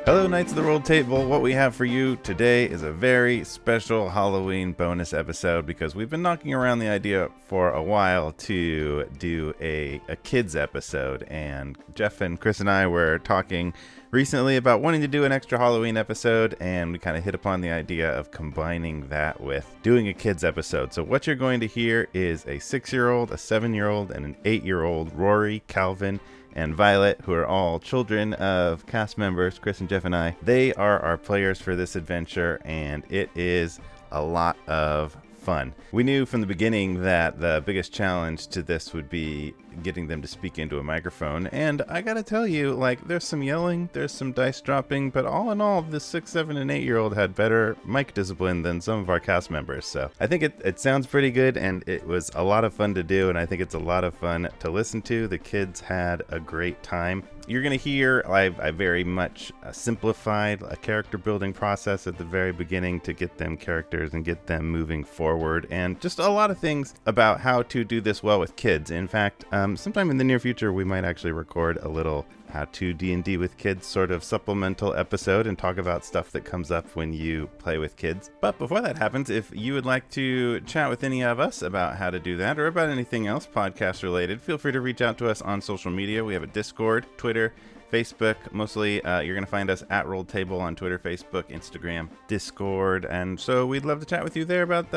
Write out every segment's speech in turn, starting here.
Hello, Knights of the Rolled Table. What we have for you today is a very special Halloween bonus episode because we've been knocking around the idea for a while to do a kids episode. And Jeff and Chris and I were talking recently about wanting to do an extra Halloween episode, and we kind of hit upon the idea of combining that with doing a kids episode. So what you're going to hear is a 6-year-old, a 7-year-old, and an 8-year-old, Rory, Calvin, and Violet, who are all children of cast members, Chris and Jeff and I. They are our players for this adventure, and it is a lot of fun. We knew from the beginning that the biggest challenge to this would be getting them to speak into a microphone, and I gotta tell you, like, there's some yelling, there's some dice dropping, but all in all, the 6, 7, and 8-year-old had better mic discipline than some of our cast members, so I think it sounds pretty good, and it was a lot of fun to do, and I think it's a lot of fun to listen to. The kids had a great time. You're going to hear I very much simplified a character building process at the very beginning to get them characters and get them moving forward, and just a lot of things about how to do this well with kids. In fact, sometime in the near future, we might actually record a little how to D&D with kids sort of supplemental episode and talk about stuff that comes up when you play with kids. But before that happens, if you would like to chat with any of us about how to do that or about anything else podcast related, feel free to reach out to us on social media. We have a Discord, Twitter, Facebook. Mostly you're going to find us at Rolled Table on Twitter, Facebook, Instagram, Discord. And so we'd love to chat with you there about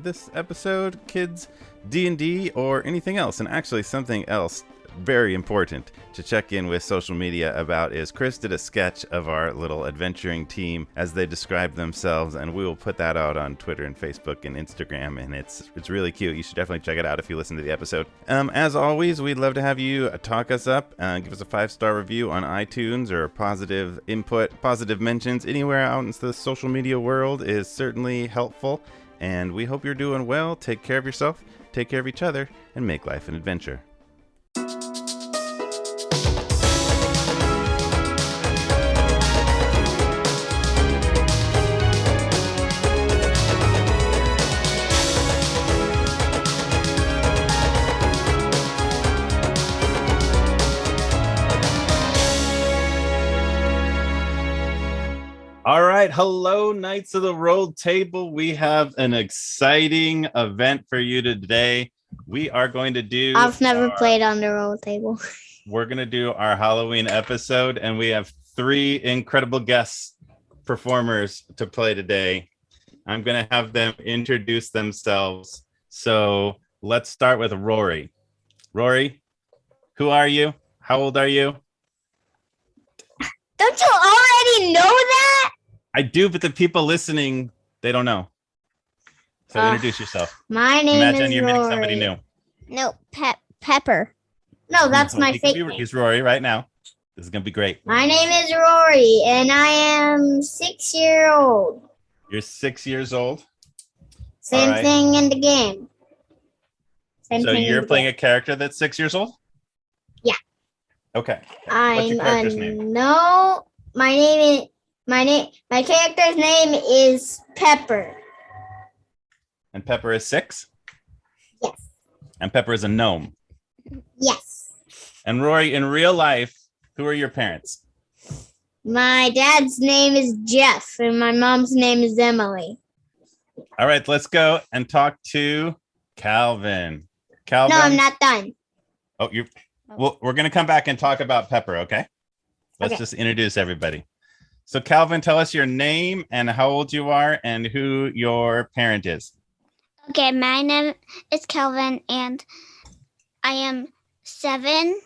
this episode, kids, D&D, or anything else. And actually something else very important to check in with social media about is Chris did a sketch of our little adventuring team as they describe themselves, and we will put that out on Twitter and Facebook and Instagram, and it's really cute. You should definitely check it out if you listen to the episode. As always, we'd love to have you talk us up, give us a 5-star review on iTunes, or positive input, positive mentions anywhere out in the social media world is certainly helpful, and we hope you're doing well. Take care of yourself, take care of each other, and make life an adventure. All right. Hello, Knights of the Rolled Table. We have an exciting event for you today. We are going to do... I've never played on the Rolled Table. We're going to do our Halloween episode, and we have 3 incredible guest performers to play today. I'm going to have them introduce themselves. So let's start with Rory. Rory, who are you? How old are you? Don't you already know that? I do, but the people listening, they don't know. So introduce yourself. My name Imagine is you're Rory. meeting somebody new. No, Pepper. No, that's my fake name. He's Rory right now. This is going to be great. My name is Rory, and I am 6 years old. You're 6 years old? Same thing in the game. So you're playing a character that's 6 years old? Yeah. Okay. What's your character's name? No, my character's name is Pepper. And Pepper is 6? Yes. And Pepper is a gnome? Yes. And Rory, in real life, who are your parents? My dad's name is Jeff, and my mom's name is Emily. All right, let's go and talk to Calvin. Calvin? No, I'm not done. Oh, well, we're going to come back and talk about Pepper, okay? Let's Okay. just introduce everybody. So, Calvin, tell us your name and how old you are and who your parent is. Okay, my name is Calvin, and I am 7.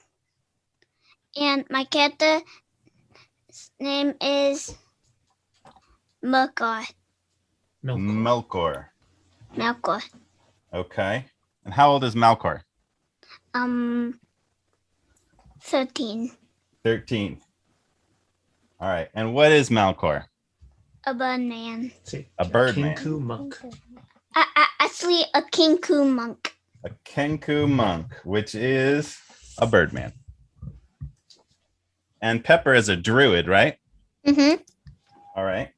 And my character's name is Malchor. Malchor. Malchor. Okay. And how old is Malchor? 13. 13. All right. And what is Malchor? A birdman. A birdman. Kinku monk. Actually, a Kinku monk. A Kenku monk, which is a birdman. And Pepper is a druid, right? Mm-hmm. All right.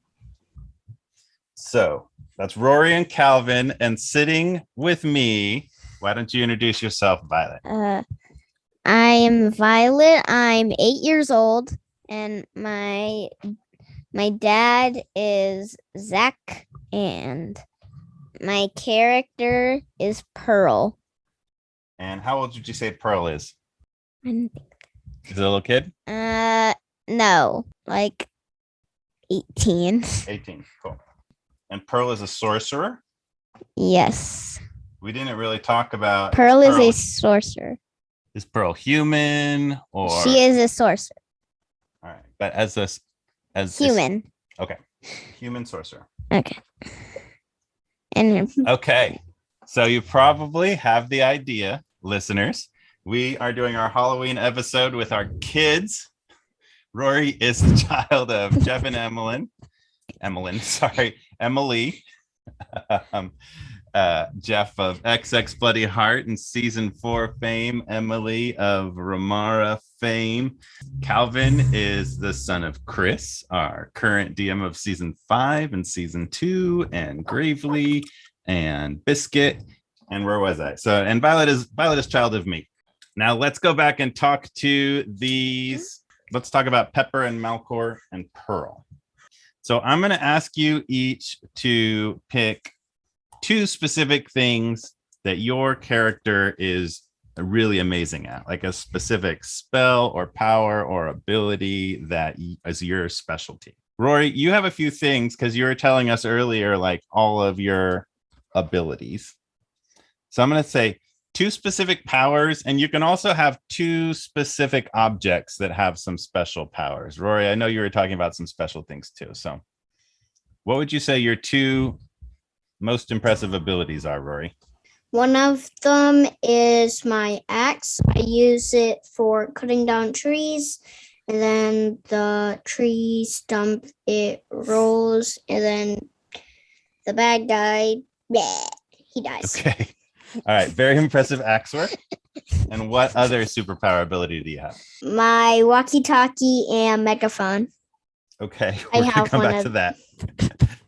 So that's Rory and Calvin, and sitting with me, why don't you introduce yourself, Violet? I am Violet. I'm 8 years old, and my My dad is Zach, and my character is Pearl. And how old did you say Pearl is? And, Is it a little kid? no, like 18. 18. Cool. And Pearl is a sorcerer? Yes. We didn't really talk about Pearl is a sorcerer. Is Pearl human or She is a sorcerer. all right, but as Human. Okay. Human sorcerer. Okay. And Okay. So you probably have the idea, listeners. We are doing our Halloween episode with our kids. Rory is the child of Jeff and Emily. Jeff of XX Bloody Heart and season 4 fame, Emily of Ramara fame. Calvin is the son of Chris, our current DM of season 5 and season 2, and Gravely and Biscuit. And where was I? So, and Violet is child of me. Now let's go back and talk to these. Let's talk about Pepper and Malchor and Pearl. So I'm going to ask you each to pick 2 specific things that your character is really amazing at, like a specific spell or power or ability that is your specialty. Rory, you have a few things because you were telling us earlier, like all of your abilities. So I'm going to say 2 specific powers, and you can also have 2 specific objects that have some special powers. Rory, I know you were talking about some special things too. So what would you say your 2 most impressive abilities are, Rory? one of them is my axe. I use it for cutting down trees, and then the tree stump, it rolls, and then the bad guy, he dies. Okay. All right. Very impressive axe work. And what other superpower ability do you have? My walkie-talkie and megaphone. Okay. I We're going to have come one back of- to that.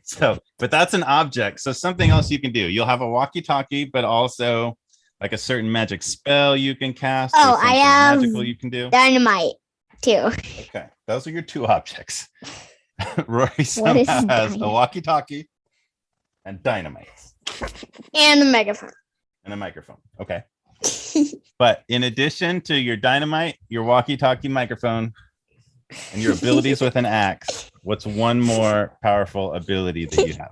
So, but that's an object. So something else you can do. You'll have a walkie-talkie, but also like a certain magic spell you can cast. Oh, or something I have magical you can do. dynamite too. Okay. Those are your 2 objects. Rory What somehow is has a dynamite? walkie-talkie and dynamite And the megaphone. and a microphone. Okay. But in addition to your dynamite, your walkie-talkie, microphone, and your abilities with an axe, what's one more powerful ability that you have?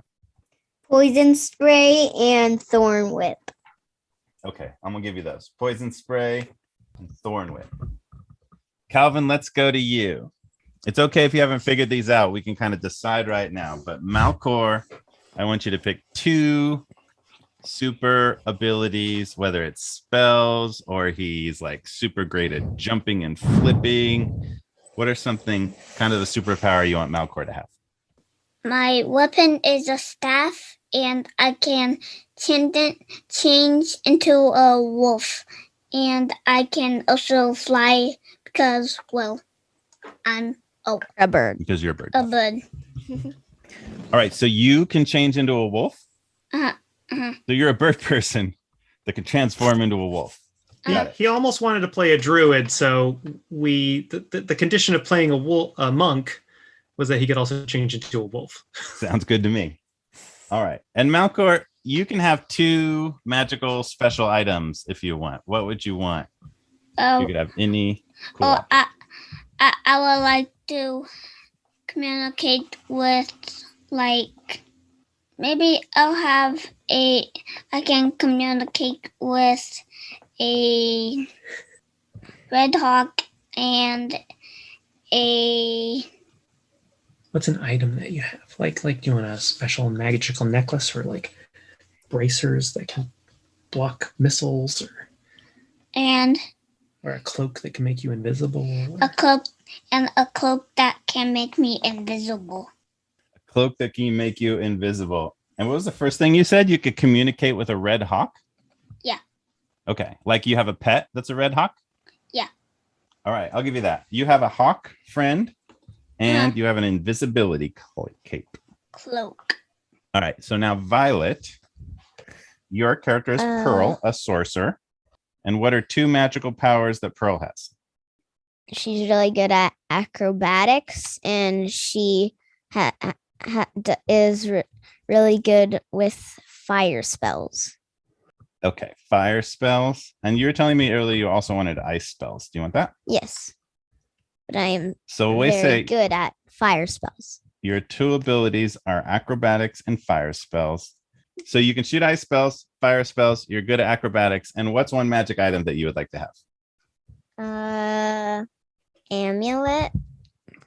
Poison spray and thorn whip. Okay, I'm gonna give you those. Poison spray and thorn whip. Calvin, let's go to you. It's okay if you haven't figured these out. We can kind of decide right now. But Malchor, I want you to pick 2 super abilities, whether it's spells or he's like super great at jumping and flipping. What are something kind of the superpower you want Malchor to have? My weapon is a staff, and I can change into a wolf. And I can also fly because, well, I'm A bird. Because you're a bird. a bird. All right, so you can change into a wolf. Uh-huh. So you're a bird person that can transform into a wolf. Got it. He almost wanted to play a druid, so the condition of playing a monk was that he could also change into a wolf. Sounds good to me. All right. And Malchor, you can have 2 magical special items if you want. What would you want? You Oh, could have any cool oh object. I would like to communicate with, like, maybe I can communicate with a red hawk and a What's an item that you have? Like do you want a special magical necklace or like bracers that can block missiles and or a cloak that can make you invisible? a cloak that can make me invisible. A cloak that can make you invisible. And what was the first thing you said? You could communicate with a red hawk? Yeah. Okay. Like you have a pet that's a red hawk? Yeah. All right. I'll give you that. You have a hawk friend and you have an invisibility cape. Cloak. All right. So now, Violet, your character is Pearl, a sorcerer. And what are 2 magical powers that Pearl has? She's really good at acrobatics, and she is really good with fire spells. Okay, fire spells. And you were telling me earlier you also wanted ice spells. Do you want that? Yes, but I am So we very say good at fire spells. your two abilities are acrobatics and fire spells. So you can shoot ice spells, fire spells. You're good at acrobatics. And what's one magic item that you would like to have? Amulet.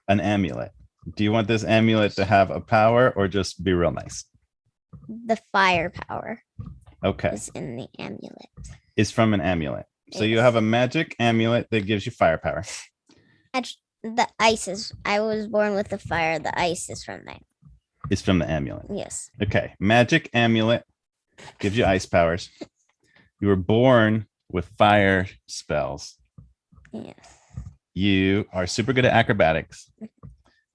An amulet. Do you want this amulet to have a power or just be real nice? The fire power Okay. is in the amulet. Is from an amulet. So you Yes. have a magic amulet that gives you firepower. The ice is. I was born with the fire. The ice is from there. It's from the amulet. Yes. Okay. Magic amulet gives you ice powers. You were born with fire spells. Yes. You are super good at acrobatics.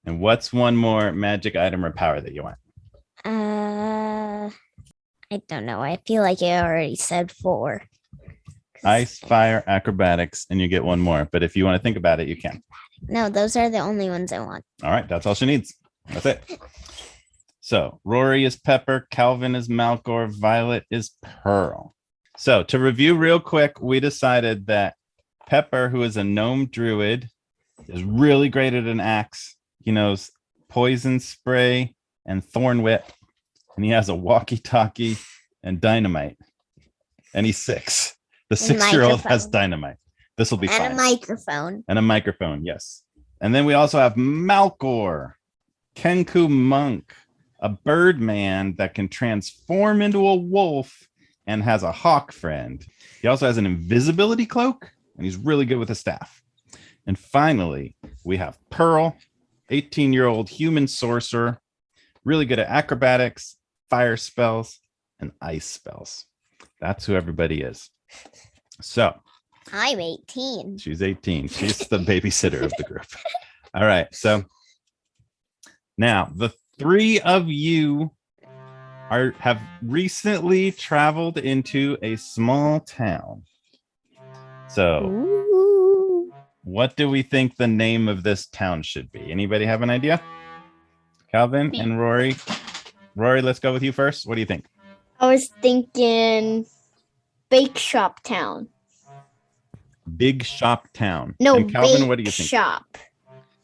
And what's one more magic item or power that you want? I don't know. I feel like I already said 4. Ice, fire, acrobatics, and you get one more. But if you want to think about it, you can. No, those are the only ones I want. All right. That's all she needs. That's it. So Rory is Pepper, Calvin is Malchor, Violet is Pearl. So to review real quick, we decided that Pepper, who is a gnome druid, is really great at an axe. He knows poison spray and thorn whip, and he has a walkie-talkie and dynamite. And he's 6. The 6-year-old has microphone. dynamite. This will be And fine. a microphone. And a microphone, yes. And then we also have Malchor, Kenku monk, a bird man that can transform into a wolf and has a hawk friend. He also has an invisibility cloak, and he's really good with a staff. And finally, we have Pearl, 18-year-old human sorcerer, really good at acrobatics, fire spells, and ice spells. That's who everybody is. So I'm 18. she's 18. She's the babysitter of the group. All right. So now the 3 of you have recently traveled into a small town. So Ooh. what do we think the name of this town should be? Anybody have an idea? Calvin and Rory. Rory, let's go with you first. What do you think? I was thinking Bake Shop Town. Big Shop Town. No, and Calvin, Bake what do you think? Shop.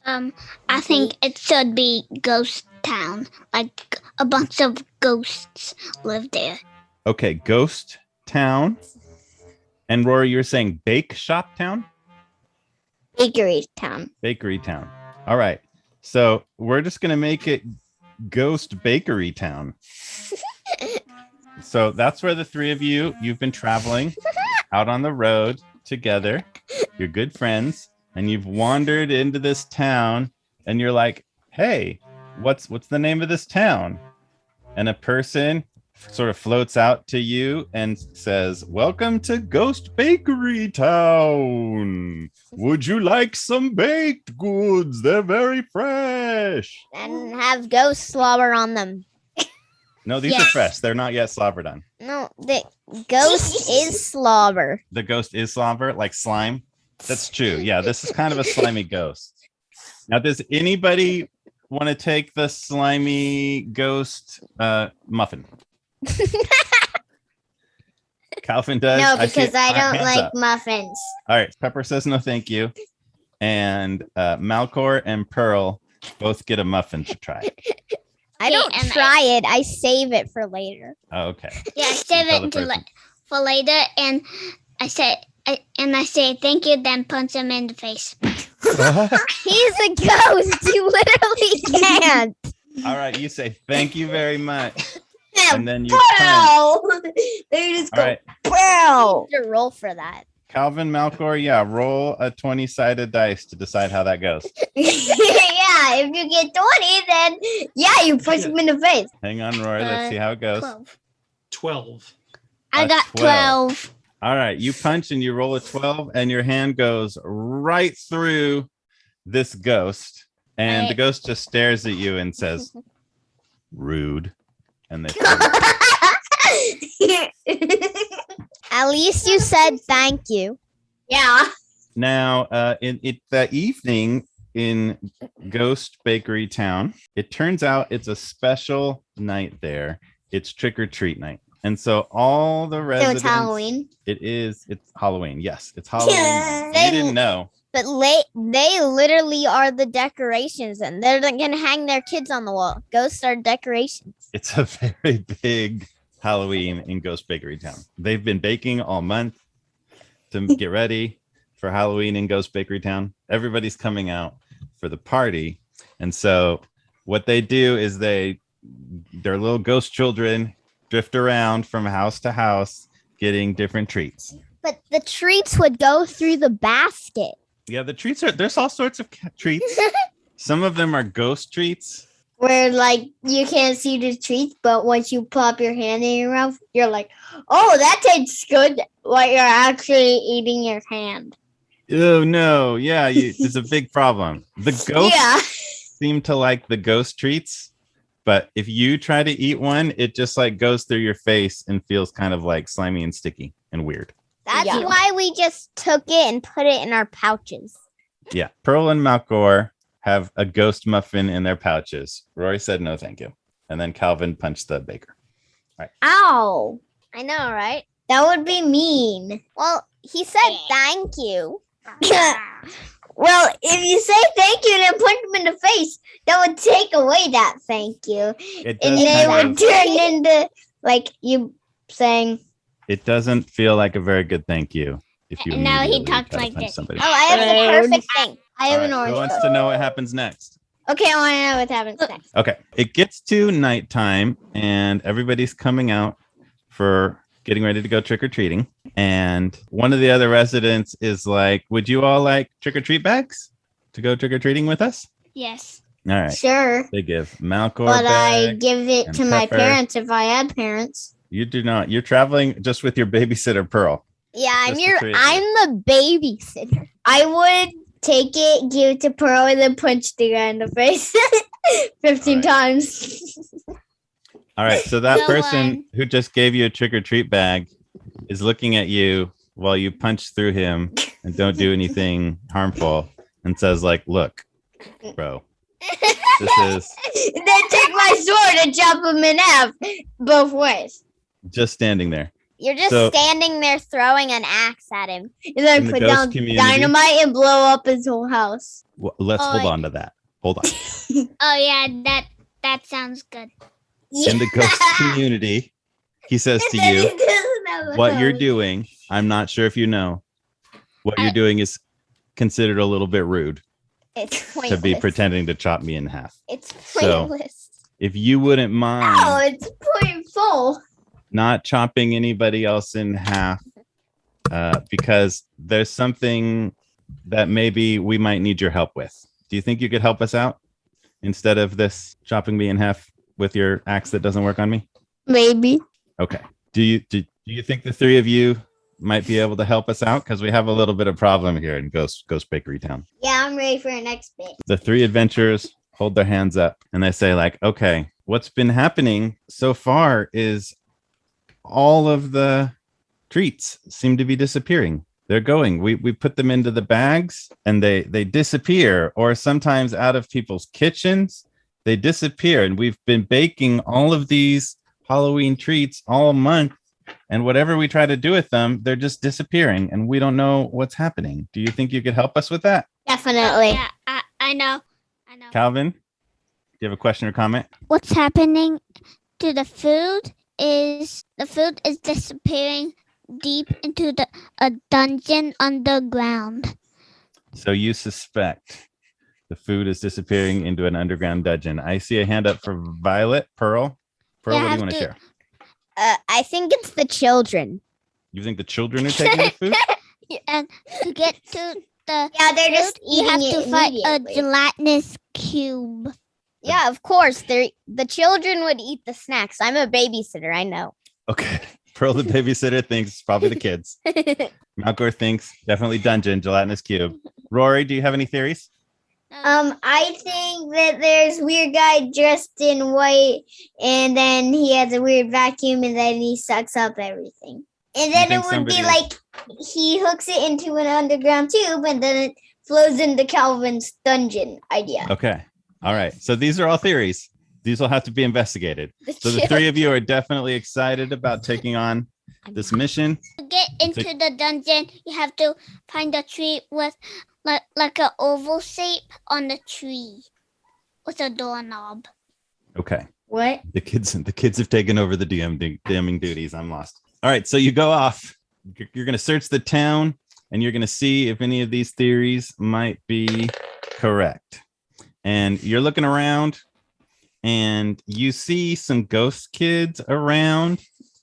I think it should be Ghost Town. Like a bunch of ghosts live there. Okay, Ghost Town. And Rory, you're saying Bake Shop Town? Bakery Town. Bakery Town. All right. So we're just going to make it Ghost Bakery Town. So that's where the 3 of you've been traveling out on the road together. You're good friends, and you've wandered into this town, and you're like, hey, what's the name of this town? And a person sort of floats out to you and says, welcome to Ghost Bakery Town. Would you like some baked goods? They're very fresh. And have ghost slobber on them. No, these are fresh. They're not yet slobbered on. No, the ghost is slobber. The ghost is slobber, like slime. That's true. Yeah, this is kind of a slimy ghost. Now, does anybody want to take the slimy ghost muffin? Calvin does. No, because I don't Hands like up. muffins. All right, Pepper says no, thank you. And Malchor and Pearl both get a muffin to try. I don't and try it. I save it for later. Oh, okay. Yeah, I save Tell it the person. for later, and I say thank you, then punch him in the face. He's a ghost. You literally can't. All right, you say thank you very much, and then you punch. Wow. They just All go, right, wow. To roll for that. Calvin, Malchor, yeah, roll a 20-sided dice to decide how that goes. Yeah, if you get 20, then yeah, you punch him in the face. Hang on, Rory. Let's see how it goes. 12. 12. I A got 12. All right, you punch and you roll a 12, and your hand goes right through this ghost, and the Right. ghost just stares at you and says, "Rude," and they. At least you said thank you. Yeah. Now, in that evening in Ghost Bakery Town. It turns out it's a special night there. It's trick or treat night. And so all the So residents. it's Halloween. It's Halloween. Yes, it's Halloween. Yeah. You didn't know. But they literally are the decorations, and they're going to hang their kids on the wall. Ghosts are decorations. It's a very big Halloween in Ghost Bakery Town. They've been baking all month to get ready for Halloween in Ghost Bakery Town. Everybody's coming out for the party. And so what they do is their little ghost children drift around from house to house getting different treats. But the treats would go through the basket. Yeah, the treats there's all sorts of treats. Some of them are ghost treats. Where like you can't see the treats, but once you pop your hand in your mouth, you're like, oh, that tastes good. While you're actually eating your hand. Oh, no. Yeah, it's a big problem. The ghosts seem to like the ghost treats. But if you try to eat one, it just like goes through your face and feels kind of like slimy and sticky and weird. That's why we just took it and put it in our pouches. Yeah. Pearl and Malchor have a ghost muffin in their pouches. Rory said no, thank you. And then Calvin punched the baker. All right. Ow. I know, right? That would be mean. Well, he said thank you. Well, if you say thank you and then punch him in the face, that would take away that thank you. It And does then it kind would of, turn into like you saying, it doesn't feel like a very good thank you if you And now he immediately talks try to like punch this. somebody. Oh, I have the perfect thing. I have All an right, orange. who wants one. to know what happens next? Okay, I want to know what happens next. Okay. It gets to nighttime and everybody's coming out for getting ready to go trick-or-treating. And one of the other residents is like, would you all like trick-or-treat bags to go trick-or-treating with us? Yes. All right. Sure. They give Malchor But I bag. give it and to my Pepper. parents if I had parents. You do not. You're traveling just with your babysitter, Pearl. Yeah, Just the three of you. I'm the babysitter. I would take it, give it to Pearl, and then punch the guy in the face 15 All right. times. All right. So that Go person on. who just gave you a trick-or-treat bag is looking at you while you punch through him and don't do anything harmful and says like, look, bro, this is Then take my sword and chop him in half both ways. just standing there. You're just So- standing there throwing an axe at him. And then In the put ghost down community? dynamite and blow up his whole house. Well, let's hold Oh, on to that. Hold on. Oh yeah, that sounds good. In the ghost community, he says to And then you, he doesn't have a what you're house. doing, I'm not sure if you know, what you're doing is considered a little bit rude It's to pointless. be pretending to chop me in half. It's So- pointless. If you wouldn't Oh, mind it's point full. not chopping anybody else in half, because there's something that maybe we might need your help with. Do you think you could help us out instead of this chopping me in half with your axe that doesn't work on me? Maybe. Okay. Do you think the three of you might be able to help us out? Because we have a little bit of problem here in Ghost Bakery Town. Yeah, I'm ready for the next bit. The three adventurers hold their hands up and they say like, okay, what's been happening so far is all of the treats seem to be disappearing. They're going. We put them into the bags and they disappear, or sometimes out of people's kitchens, they disappear. And we've been baking all of these Halloween treats all month. And whatever we try to do with them, they're just disappearing and we don't know what's happening. Do you think you could help us with that? Definitely. Yeah, I know. Calvin, do you have a question or comment? What's happening to the food is disappearing deep into a dungeon underground. So you suspect the food is disappearing into an underground dungeon. I see a hand up for Violet. Pearl, Yeah, what do I you want to have share? I think it's the children. You think the children are taking the food? And to get to the Yeah, they're just food, you eating have it to fight a immediately. gelatinous cube. Yeah, of course. The children would eat the snacks. I'm a babysitter. I know. Okay. Pearl, the babysitter, thinks it's probably the kids. Malchor thinks definitely dungeon, gelatinous cube. Rory, do you have any theories? I think that there's weird guy dressed in white, and then he has a weird vacuum, and then he sucks up everything. And then think it would be somebody- like he hooks it into an underground tube, and then it flows into Calvin's dungeon idea. Okay. All right. So these are all theories. These will have to be investigated. So the three of you are definitely excited about taking on this mission. To get into the dungeon, you have to find a tree with like an oval shape on the tree with a doorknob. Okay. What? The kids have taken over the DMing duties. I'm lost. All right. So you go off. You're going to search the town and you're going to see if any of these theories might be correct. And you're looking around and you see some ghost kids around.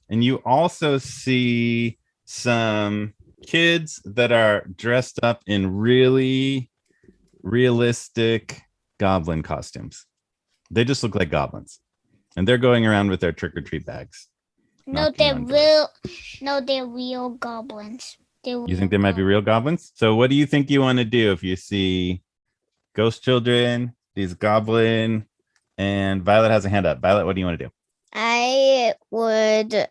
And you also see some kids that are dressed up in really realistic goblin costumes. They just look like goblins. And they're going around with their trick-or-treat bags. No, they're real goblins. You think they might be real goblins? So what do you think you want to do if you see ghost children, these goblin, and Violet has a hand up. Violet, what do you want to do? I would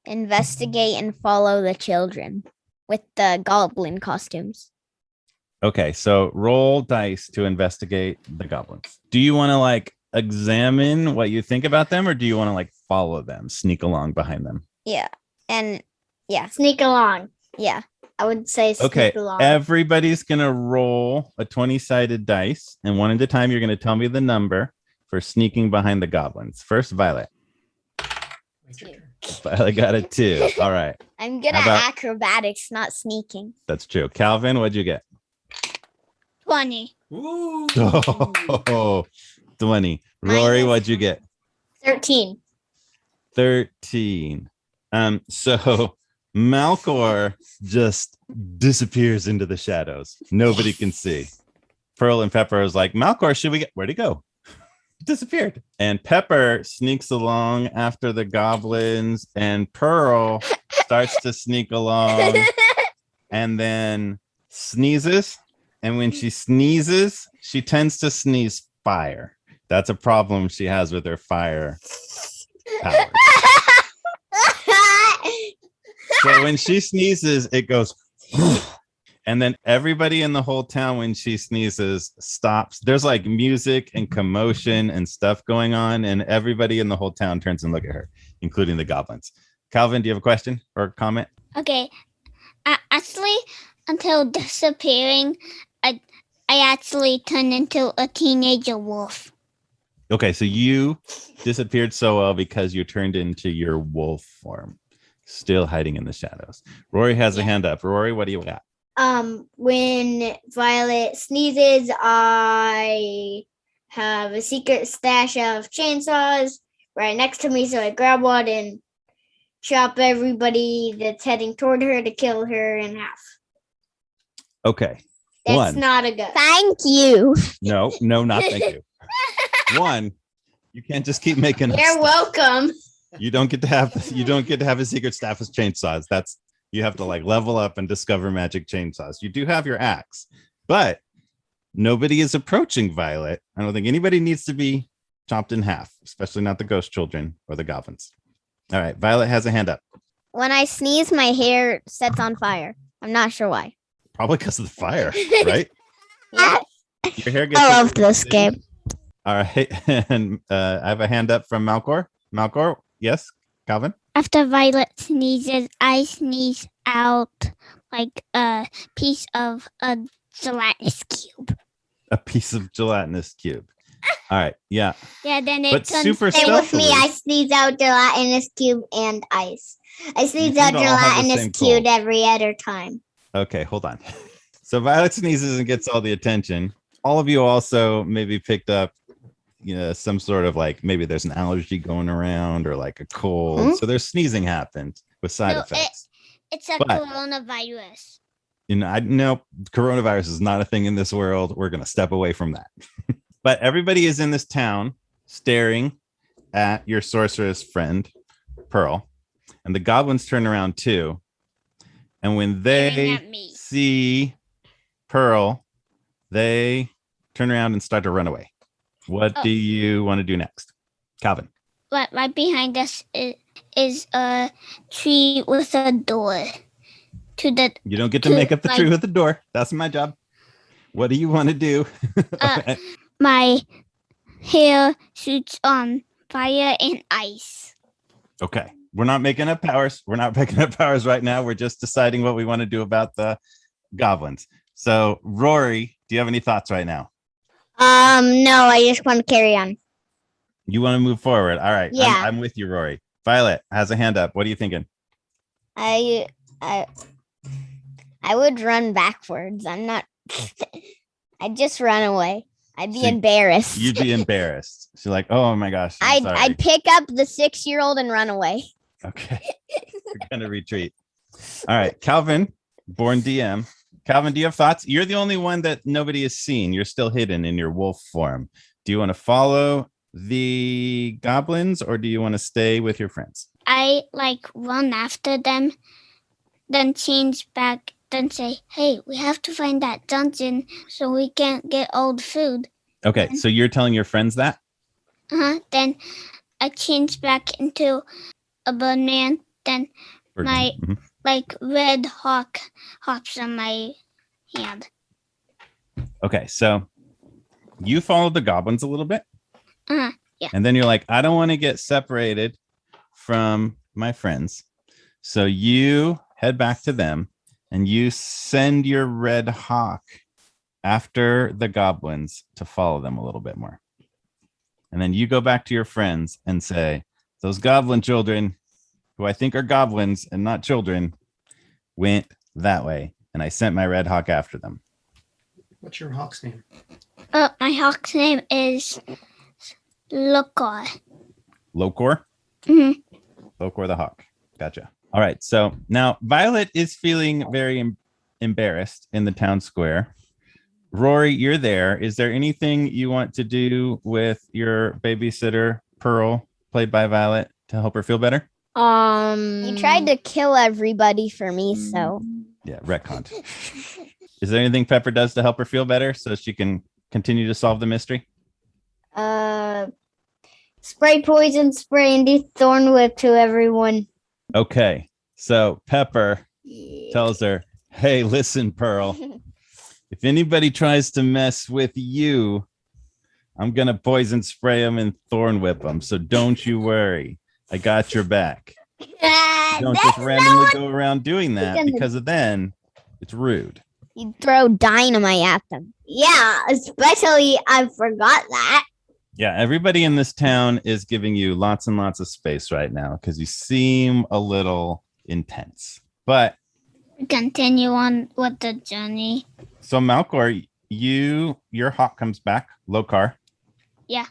investigate and follow the children with the goblin costumes. Okay, so roll dice to investigate the goblins. Do you want to like examine what you think about them, or do you want to like follow them, sneak along behind them? Yeah. And yeah. Sneak along. Yeah. I would say sneak along. Everybody's going to roll a 20-sided dice, and one at a time, you're going to tell me the number for sneaking behind the goblins. First, Violet. Violet got a 2. All right. I'm good at acrobatics, not sneaking. That's true. Calvin, what'd you get? 20. Ooh. Oh, 20. Rory, what'd you get? 13. 13. So Malchor just disappears into the shadows. Nobody can see. Pearl and Pepper was like, Malchor, where'd he go? Disappeared. And Pepper sneaks along after the goblins, and Pearl starts to sneak along and then sneezes. And when she sneezes, she tends to sneeze fire. That's a problem she has with her fire powers. So when she sneezes, it goes, and then everybody in the whole town, when she sneezes, stops. There's like music and commotion and stuff going on, and everybody in the whole town turns and look at her, including the goblins. Calvin, do you have a question or a comment? Okay. Actually, until disappearing, I actually turned into a teenager wolf. Okay, so you disappeared so well because you turned into your wolf form, still hiding in the shadows. Rory has a hand up. Rory, what do you got? When Violet sneezes, I have a secret stash of chainsaws right next to me, so I grab one and chop everybody that's heading toward her to kill her in half. Okay. That's not a good. Thank you. No, not thank you. One, you can't just keep making up You're stuff. welcome. You don't get to have a secret staff of chainsaws. You have to like level up and discover magic chainsaws. You do have your axe, but nobody is approaching Violet. I don't think anybody needs to be chopped in half, especially not the ghost children or the goblins. All right, Violet has a hand up. When I sneeze, my hair sets on fire. I'm not sure why. Probably because of the fire, right? Yeah. Your hair gets. I love this game. All right, and I have a hand up from Malchor. Malchor, yes, Calvin. After Violet sneezes, I sneeze out like a piece of a gelatinous cube. A piece of gelatinous cube. All right, yeah. Yeah, then it But turns. super Stay with me. stealthily. I sneeze out gelatinous cube and ice. I sneeze seem out to all have the gelatinous same cube cold. every other time. Okay, hold on. So Violet sneezes and gets all the attention. All of you also maybe picked up, some sort of like maybe there's an allergy going around or like a cold. Hmm? So there's sneezing happened with side No, effects. It's a But- coronavirus. No, coronavirus is not a thing in this world. We're going to step away from that. But everybody is in this town staring at your sorceress friend, Pearl. And the goblins turn around too. And when Staring they at me. see Pearl, they turn around and start to run away. What Oh. do you want to do next? Calvin. Right behind us is a tree with a door. You don't get to make up the tree with the door. That's my job. What do you want to do? My hair shoots on fire and ice. Okay. We're not making up powers. We're not picking up powers right now. We're just deciding what we want to do about the goblins. So, Rory, do you have any thoughts right now? No, I just want to carry on. You want to move forward. All right. Yeah. I'm with you, Rory. Violet has a hand up. What are you thinking? I would run backwards. I'm not. I'd just run away. I'd be embarrassed. You'd be embarrassed. She's like, oh my gosh. I'd pick up the 6-year-old and run away. Okay. We're going to retreat. All right. Calvin, born DM. Calvin, do you have thoughts? You're the only one that nobody has seen. You're still hidden in your wolf form. Do you want to follow the goblins or do you want to stay with your friends? I run after them, then change back, then say, hey, we have to find that dungeon so we can't get old food. Okay, so you're telling your friends that? Then I change back into a birdman, then my red hawk hops on my hand. Okay, so you follow the goblins a little bit. Yeah. And then you're like, I don't want to get separated from my friends. So you head back to them and you send your red hawk after the goblins to follow them a little bit more. And then you go back to your friends and say, those goblin children, who I think are goblins and not children, went that way. And I sent my red hawk after them. What's your hawk's name? My hawk's name is Malchor. Malchor? Mm-hmm. Malchor the hawk. Gotcha. All right. So now Violet is feeling very embarrassed in the town square. Rory, you're there. Is there anything you want to do with your babysitter, Pearl, played by Violet, to help her feel better? He tried to kill everybody for me, so. Yeah, retconned. Is there anything Pepper does to help her feel better so she can continue to solve the mystery? Spray poison spray and do thorn whip to everyone. Okay. So Pepper tells her, hey, listen, Pearl. If anybody tries to mess with you, I'm going to poison spray them and thorn whip them. So don't you worry. I got your back. Don't just randomly go around doing that because then it's rude. You throw dynamite at them. Yeah, especially I forgot that. Yeah, everybody in this town is giving you lots and lots of space right now because you seem a little intense. But continue on with the journey. So Malchor, your hawk comes back, Lokar. Yeah.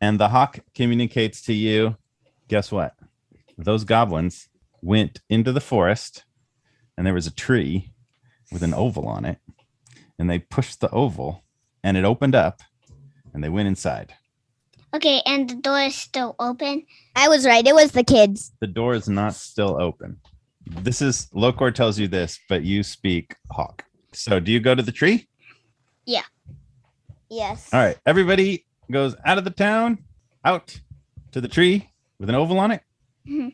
And the hawk communicates to you, guess what? Those goblins went into the forest and there was a tree with an oval on it. And they pushed the oval and it opened up and they went inside. Okay, and the door is still open? I was right. It was the kids. The door is not still open. This is, Lokor tells you this, but you speak hawk. So do you go to the tree? Yeah. Yes. All right. Everybody goes out of the town, out to the tree with an oval on it. Mm-hmm.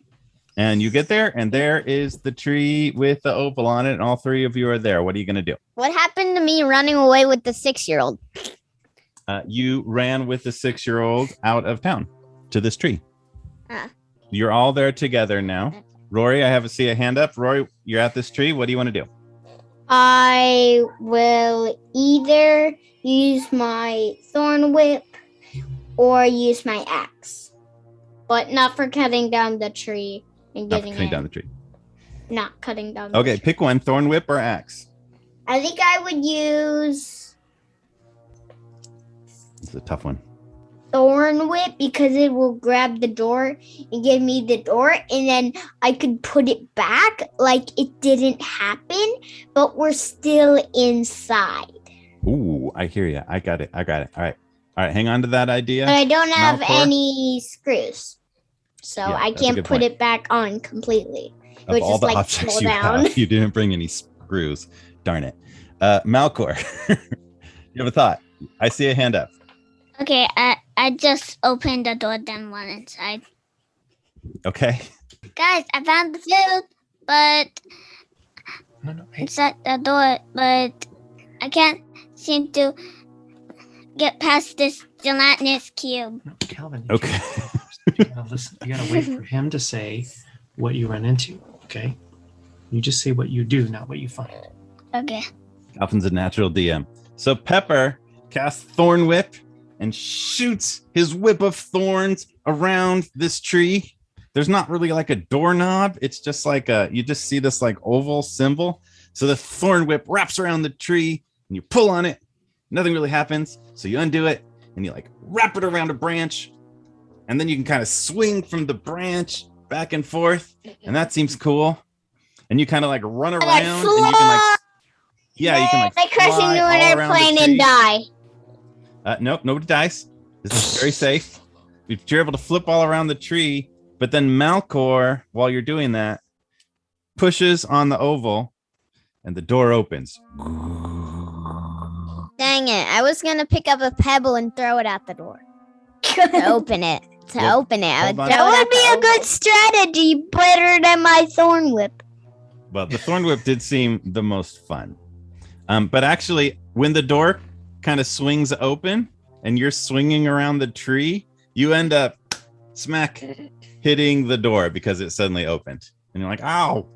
And you get there, and there is the tree with the oval on it, and all three of you are there. What are you going to do? What happened to me running away with the 6-year-old? You ran with the 6-year-old out of town to this tree. Ah. You're all there together now. Rory, I see a hand up. Rory, you're at this tree. What do you want to do? I will either use my thorn whip or use my axe, but not for cutting down the tree and Not getting cutting in. down the tree. Not cutting down the Okay, tree. pick one, thorn whip or axe. I think I would use It's a tough one. thorn whip because it will grab the door and give me the door, and then I could put it back like it didn't happen, but we're still inside. Ooh, I hear you. I got it. All right. Hang on to that idea. But I don't have Malchor? any screws, so Yeah, I that's a can't good put point. it back on completely. Of which all is the like objects slow you down. have, you didn't bring any screws. Darn it. Malchor, you have a thought? I see a hand up. Okay, I just opened the door, then went inside. Okay. Guys, I found the food, but No, hey. it's at the door, but I can't seem to get past this gelatinous cube. No, Calvin. Okay. You gotta listen. You gotta wait for him to say what you run into. Okay. You just say what you do, not what you find. Okay. Calvin's a natural DM. So Pepper casts Thorn Whip and shoots his whip of thorns around this tree. There's not really like a doorknob. It's just like you just see this like oval symbol. So the Thorn Whip wraps around the tree and you pull on it. Nothing really happens. So you undo it and you like wrap it around a branch. And then you can kind of swing from the branch back and forth. And that seems cool. And you kind of like run around and you can like, you can like I crash fly into an all around the airplane tree. and die. Nope, nobody dies. This is very safe. You're able to flip all around the tree, but then Malchor, while you're doing that, pushes on the oval and the door opens. Dang it. I was going to pick up a pebble and throw it out the door. To open it. I would hold on. throw That it would out be the a good oval. strategy, better than my thorn whip. Well, the Thorn Whip did seem the most fun. But actually, when the door kind of swings open and you're swinging around the tree, you end up smack hitting the door because it suddenly opened. And you're like, ow.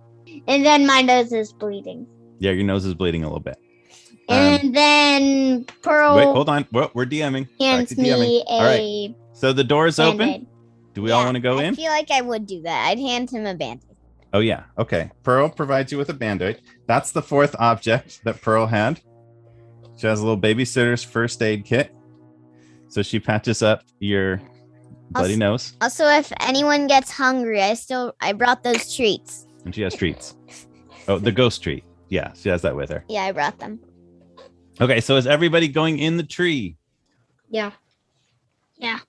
And then my nose is bleeding. Yeah, your nose is bleeding a little bit. And then Pearl Wait, hold on. Well, we're DMing. Back hands to DMing. me All a right. So the door is open. Band-Aid. Do we all Yeah, want to go I in? feel like I would do that. I'd hand him a band-aid. Oh, yeah. Okay. Pearl provides you with a Band-Aid. That's the fourth object that Pearl had. She has a little babysitter's first aid kit. So she patches up your bloody nose. Also, if anyone gets hungry, I brought those treats. And she has treats. Oh, the ghost treat. Yeah, she has that with her. Yeah, I brought them. Okay, so is everybody going in the tree? Yeah. Yeah.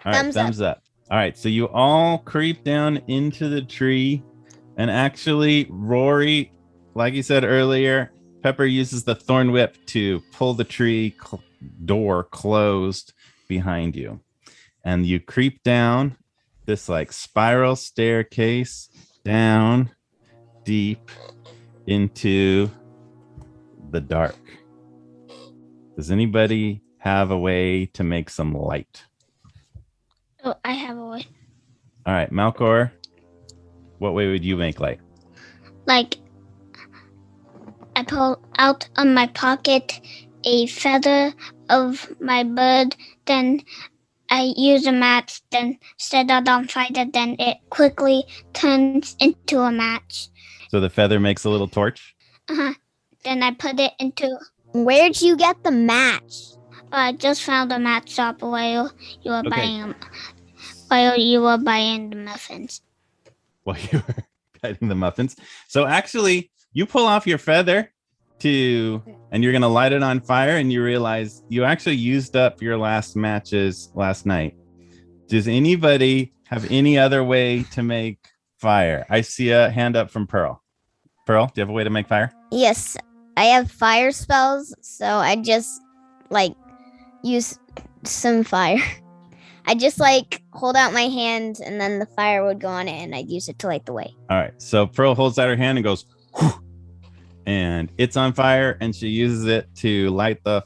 All right, thumbs up. All right, so you all creep down into the tree. And actually, Rory, like you said earlier, Pepper uses the Thorn Whip to pull the tree door closed behind you. And you creep down this like spiral staircase down deep into the dark. Does anybody have a way to make some light? Oh, I have a way. All right, Malchor, what way would you make light? Like, I pull out of my pocket a feather of my bird, then I use a match, then set it on fire, then it quickly turns into a match. So the feather makes a little torch? Then I put it into... Where'd you get the match? I just found a match shop while you were Okay. buying the muffins. While you were cutting the muffins. So actually, you pull off your feather and you're going to light it on fire, and you realize you actually used up your last matches last night. Does anybody have any other way to make fire? I see a hand up from Pearl. Pearl, do you have a way to make fire? Yes, I have fire spells, so I just use some fire. I just hold out my hand, and then the fire would go on it, and I'd use it to light the way. All right. So Pearl holds out her hand and goes, whew, and it's on fire, and she uses it to light the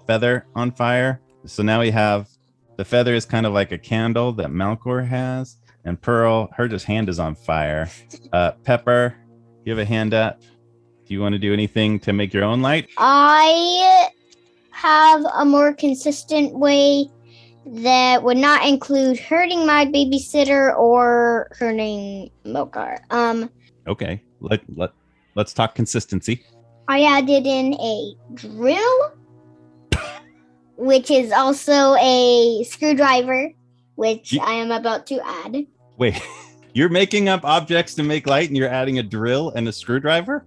feather on fire. So now we have the feather is kind of like a candle that Malchor has, and Pearl, her hand is on fire. Pepper, you have a hand up. Do you want to do anything to make your own light? I have a more consistent way that would not include hurting my babysitter or hurting Malchor. Okay. Let's talk consistency. I added in a drill, which is also a screwdriver, which I am about to add. Wait, you're making up objects to make light, and you're adding a drill and a screwdriver?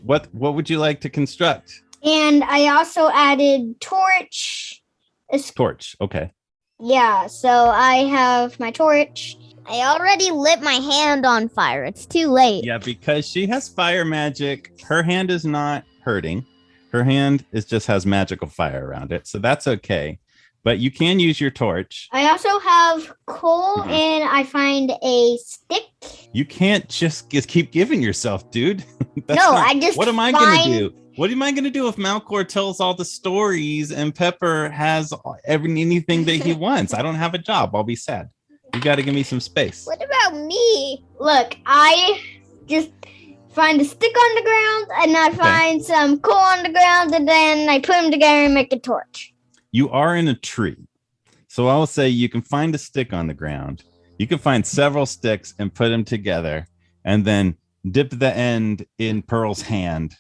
What would you like to construct? And I also added torch. Torch. Okay. Yeah, so I have my torch. I already lit my hand on fire. It's too late. Yeah, because she has fire magic. Her hand is not hurting. Her hand just has magical fire around it. So that's okay. But you can use your torch. I also have coal, and I find a stick. You can't just keep giving yourself, dude. No, I just What am I going to do? What am I going to do if Malchor tells all the stories and Pepper has anything that he wants? I don't have a job. I'll be sad. You got to give me some space. What about me? Look, I just find a stick on the ground, and I find some coal on the ground, and then I put them together and make a torch. You are in a tree. So I will say you can find a stick on the ground. You can find several sticks and put them together and then dip the end in Pearl's hand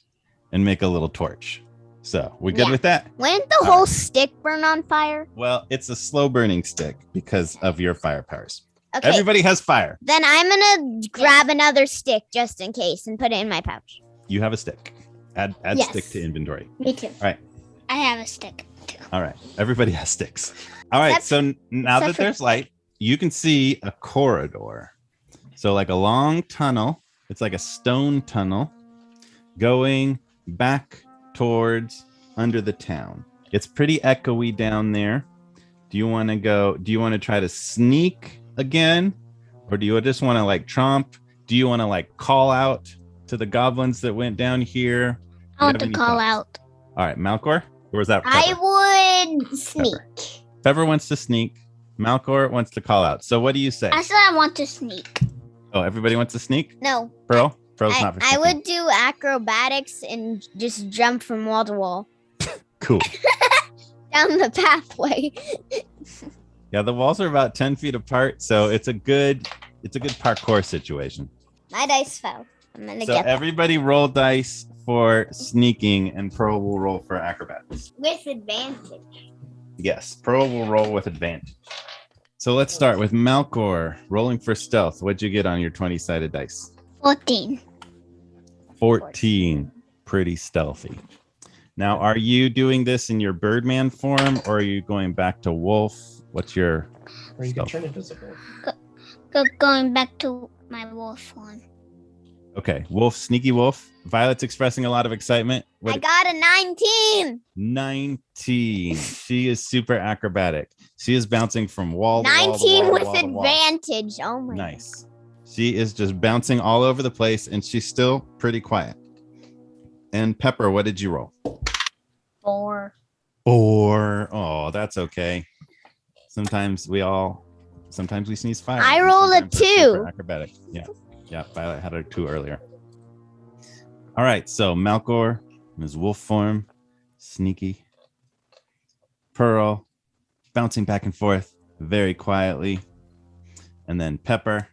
and make a little torch. So we good with that? Wouldn't the whole stick burn on fire? Well, it's a slow burning stick because of your fire powers. Okay. Everybody has fire. Then I'm going to grab another stick just in case and put it in my pouch. You have a stick. Add stick to inventory. Me too. All right. I have a stick too. All right. Everybody has sticks. All right. So now that there's light, you can see a corridor. So like a long tunnel. It's like a stone tunnel going back towards under the town. It's pretty echoey down there. Do you want to try to sneak again? Or do you just want to like tromp? Do you want to like call out to the goblins that went down here? I want to call out. All right, Malchor? Or was that Pepper? I would sneak. Pepper wants to sneak. Malchor wants to call out. So what do you say? I said I want to sneak. Oh, everybody wants to sneak? No. Pearl's not for I sneaking. would do acrobatics and just jump from wall to wall. Cool. Down the pathway. Yeah, the walls are about 10 feet apart, so it's a good parkour situation. My dice fell. I'm gonna So get everybody roll dice for sneaking, and Pearl will roll for acrobatics. with advantage. Yes, Pearl will roll with advantage. So let's start with Malchor rolling for stealth. What'd you get on your 20-sided dice? 14. 14. Pretty stealthy. Now, are you doing this in your Birdman form, or are you going back to Wolf? What's your Or you can stealth? turn invisible. Going back to my wolf one. Okay, Wolf, sneaky Wolf. Violet's expressing a lot of excitement. I got a 19. 19. She is super acrobatic. She is bouncing from wall to wall. 19 with wall to wall. advantage. Oh my. Nice. She is just bouncing all over the place, and she's still pretty quiet. And Pepper, what did you roll? 4. 4. Oh, that's okay. Sometimes we sneeze fire. I and rolled a sometimes we're 2. super acrobatic. Yeah. Violet had a 2 earlier. All right. So Malchor in his wolf form, sneaky. Pearl bouncing back and forth very quietly, and then Pepper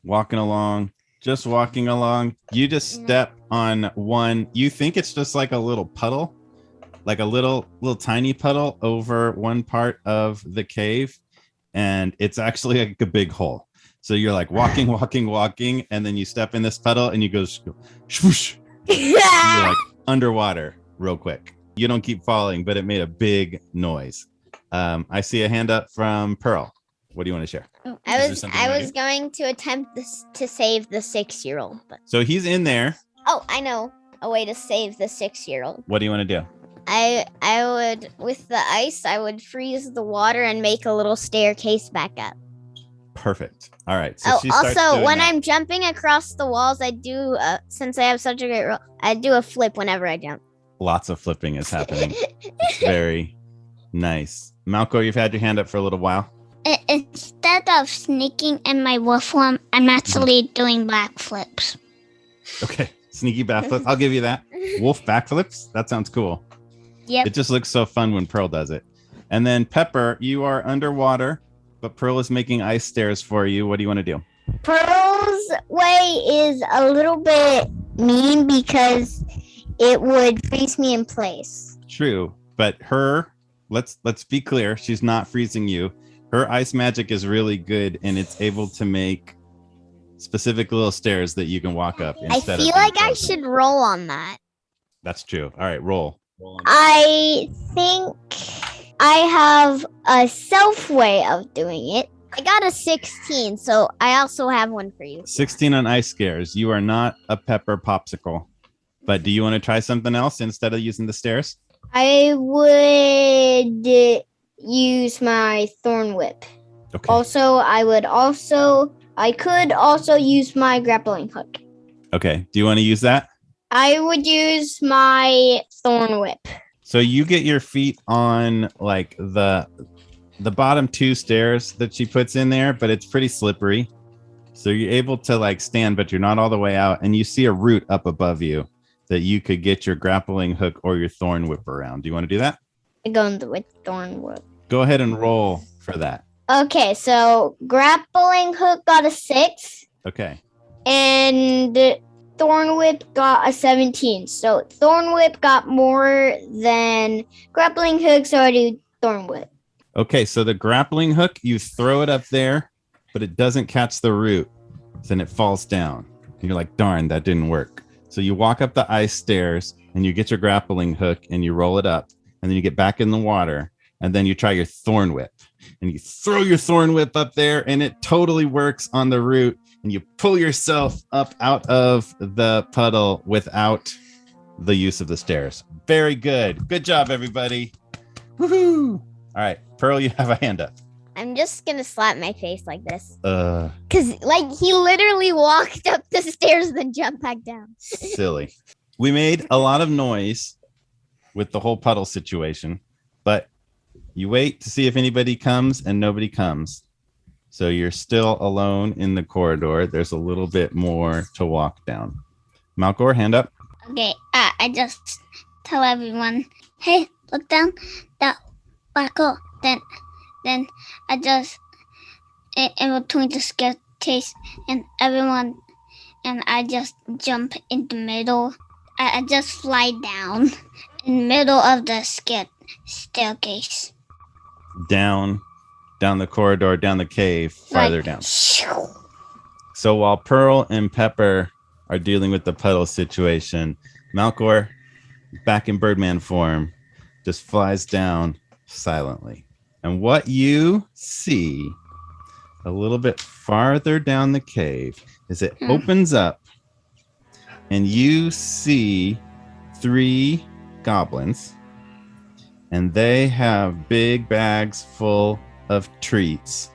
walking along. Just walking along. You just step on one. You think it's just like a little puddle, like a little tiny puddle over one part of the cave, and it's actually like a big hole. So you're like walking, and then you step in this puddle and you go swoosh. You're like underwater real quick. You don't keep falling, but it made a big noise. I see a hand up from Pearl. What do you want to share? I was going to attempt to save the 6-year-old, but So he's in there. oh, I know a way to save the 6-year-old. What do you want to do? I would, with the ice, I would freeze the water and make a little staircase back up. Perfect. All right. So she starts also, doing when that. I'm jumping across the walls, I do, since I have such a great roll, I do a flip whenever I jump. Lots of flipping is happening. It's very nice. Malchor, you've had your hand up for a little while. Instead of sneaking in my wolf form, I'm actually doing backflips. Okay. Sneaky backflip. I'll give you that. Wolf backflips. That sounds cool. Yep. It just looks so fun when Pearl does it. And then Pepper, you are underwater, but Pearl is making ice stairs for you. What do you want to do? Pearl's way is a little bit mean because it would freeze me in place. True, but let's be clear, she's not freezing you. Her ice magic is really good, and it's able to make specific little stairs that you can walk up. I instead of feel being like I frozen. should roll on that. That's true. All right, roll. I think I have a self way of doing it. I got a 16, so I also have one for you. 16 on ice scares. You are not a Pepper popsicle. But do you want to try something else instead of using the stairs? I would use my thorn whip. Okay. I could also use my grappling hook. Okay. Do you want to use that? I would use my thorn whip. So you get your feet on like the bottom 2 stairs that she puts in there, but it's pretty slippery. So you're able to like stand, but you're not all the way out. And you see a root up above you that you could get your grappling hook or your thorn whip around. Do you want to do that? I go with thorn whip. Go ahead and roll for that. Okay, so grappling hook got a 6. Okay. And thorn whip got a 17. So thorn whip got more than grappling hook, so I do thorn whip. Okay, so the grappling hook, you throw it up there, but it doesn't catch the root. Then it falls down. And you're like, darn, that didn't work. So you walk up the ice stairs and you get your grappling hook and you roll it up. And then you get back in the water. And then you try your thorn whip. And you throw your thorn whip up there and it totally works on the root. And you pull yourself up out of the puddle without the use of the stairs. Very good. Good job, everybody. Woohoo! All right, Pearl, you have a hand up. I'm just gonna slap my face like this. Because like he literally walked up the stairs then jumped back down. Silly. We made a lot of noise with the whole puddle situation, but you wait to see if anybody comes and nobody comes. So you're still alone in the corridor. There's a little bit more to walk down. Malchor, hand up. Okay, I just tell everyone, hey, look down that black hole. Then I just in between the staircase and everyone, and I just jump in the middle. I just fly down in the middle of the staircase. Down the corridor, down the cave, farther down. So while Pearl and Pepper are dealing with the puddle situation, Malchor, back in Birdman form, just flies down silently. And what you see a little bit farther down the cave is it opens up and you see 3 goblins, and they have big bags full of treats,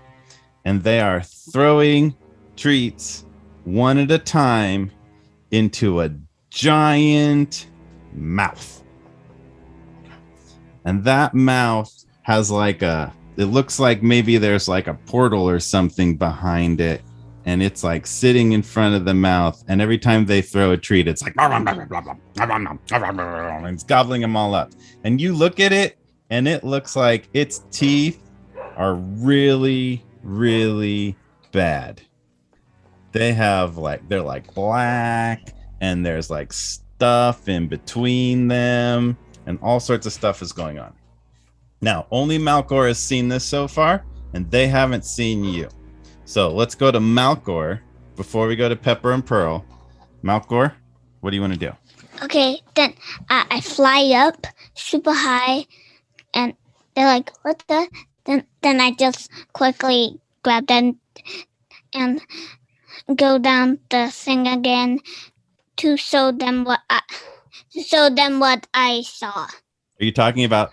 and they are throwing treats one at a time into a giant mouth. And that mouth has like it looks like maybe there's like a portal or something behind it, and it's like sitting in front of the mouth, and every time they throw a treat it's like it's gobbling them all up. And you look at it and it looks like its teeth are really, really bad. They're like black, and there's like stuff in between them, and all sorts of stuff is going on. Now, only Malchor has seen this so far, and they haven't seen you. So let's go to Malchor before we go to Pepper and Pearl. Malchor, what do you want to do? Okay, then I fly up super high, and they're like, what the? Then I just quickly grab them and go down the thing again to show them what I saw. Are you talking about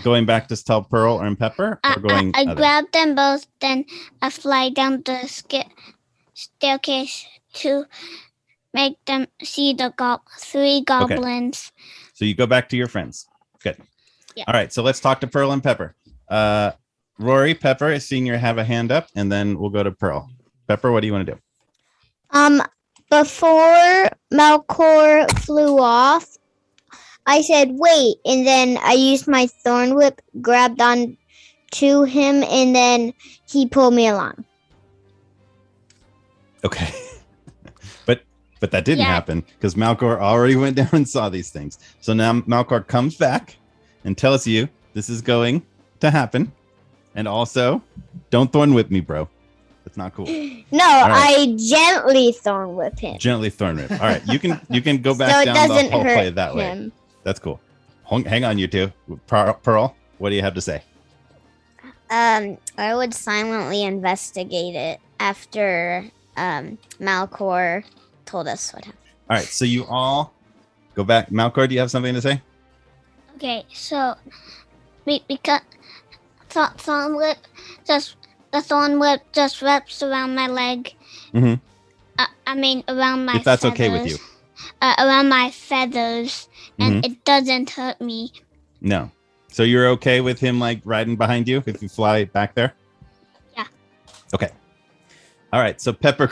going back to tell Pearl or Pepper, or going? I grab them both, then I fly down the staircase to make them see the 3 goblins. Okay. So you go back to your friends. Good. Yeah. All right. So let's talk to Pearl and Pepper. Rory, Pepper, Senior have a hand up, and then we'll go to Pearl. Pepper, what do you want to do? Before Malchor flew off, I said, wait, and then I used my thorn whip, grabbed on to him, and then he pulled me along. Okay. But that didn't happen because Malchor already went down and saw these things. So now Malchor comes back and tells you this is going to happen. And also, don't thorn whip me, bro. That's not cool. No, right. I gently thorn whip him. Gently thorn whip. All right, you can go back down the whole play that way. That's cool. Hang on, you two. Pearl, what do you have to say? I would silently investigate it after Malchor told us what happened. All right, so you all go back. Malchor, do you have something to say? Okay, so because the thorn whip just wraps around my leg. Mm-hmm. I mean, around my If that's feathers. okay with you. around my feathers, and Mhm. it doesn't hurt me. No. So you're okay with him like riding behind you if you fly back there? Yeah. Okay. All right. So Pepper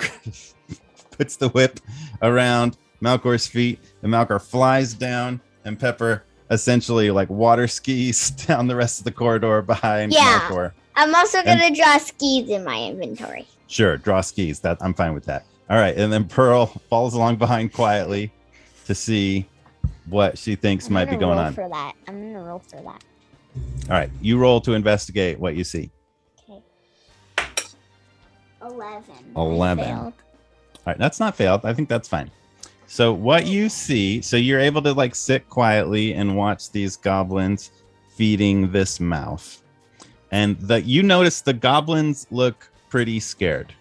puts the whip around Malchor's feet, and Malchor flies down, and Pepper essentially like water skis down the rest of the corridor behind Yeah. Malchor. I'm also gonna draw skis in my inventory. Sure, draw skis. That I'm fine with that. All right, and then Pearl follows along behind quietly to see what she thinks might be going on. For that. I'm gonna roll for that. All right, you roll to investigate what you see. Okay. 11. 11. I failed. All right, that's not failed. I think that's fine. So what you see, so you're able to like sit quietly and watch these goblins feeding this mouth. And you notice the goblins look pretty scared.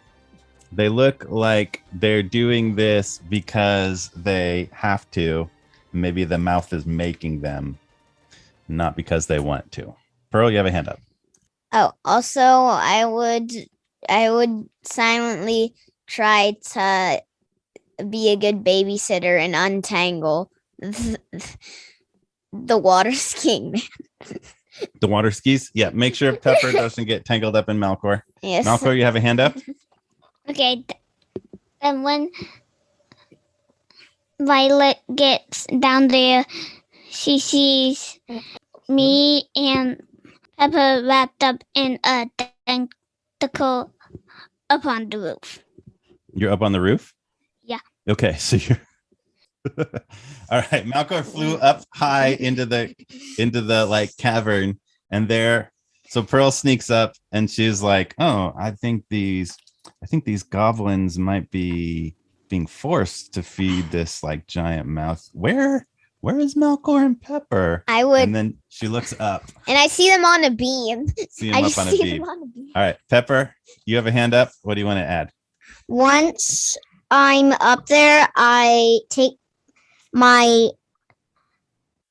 They look like they're doing this because they have to. Maybe the mouth is making them, not because they want to. Pearl, you have a hand up. Oh, also, I would silently try to be a good babysitter and untangle the water skiing man. The water skis? Yeah, make sure Pepper doesn't get tangled up in Malchor. Yes. Malchor, you have a hand up? Okay, and when Violet gets down there, she sees me and Pepper wrapped up in a tentacle up on the roof. You're up on the roof? Yeah. Okay, so you're all right. Malchor flew up high into the like cavern, and there. So Pearl sneaks up, and she's like, "Oh, I think these goblins might be being forced to feed this like giant mouth. Where is Malchor and Pepper?" And then she looks up, and I see them on a beam. see them up on a beam. All right, Pepper, you have a hand up. What do you want to add? Once I'm up there, I take my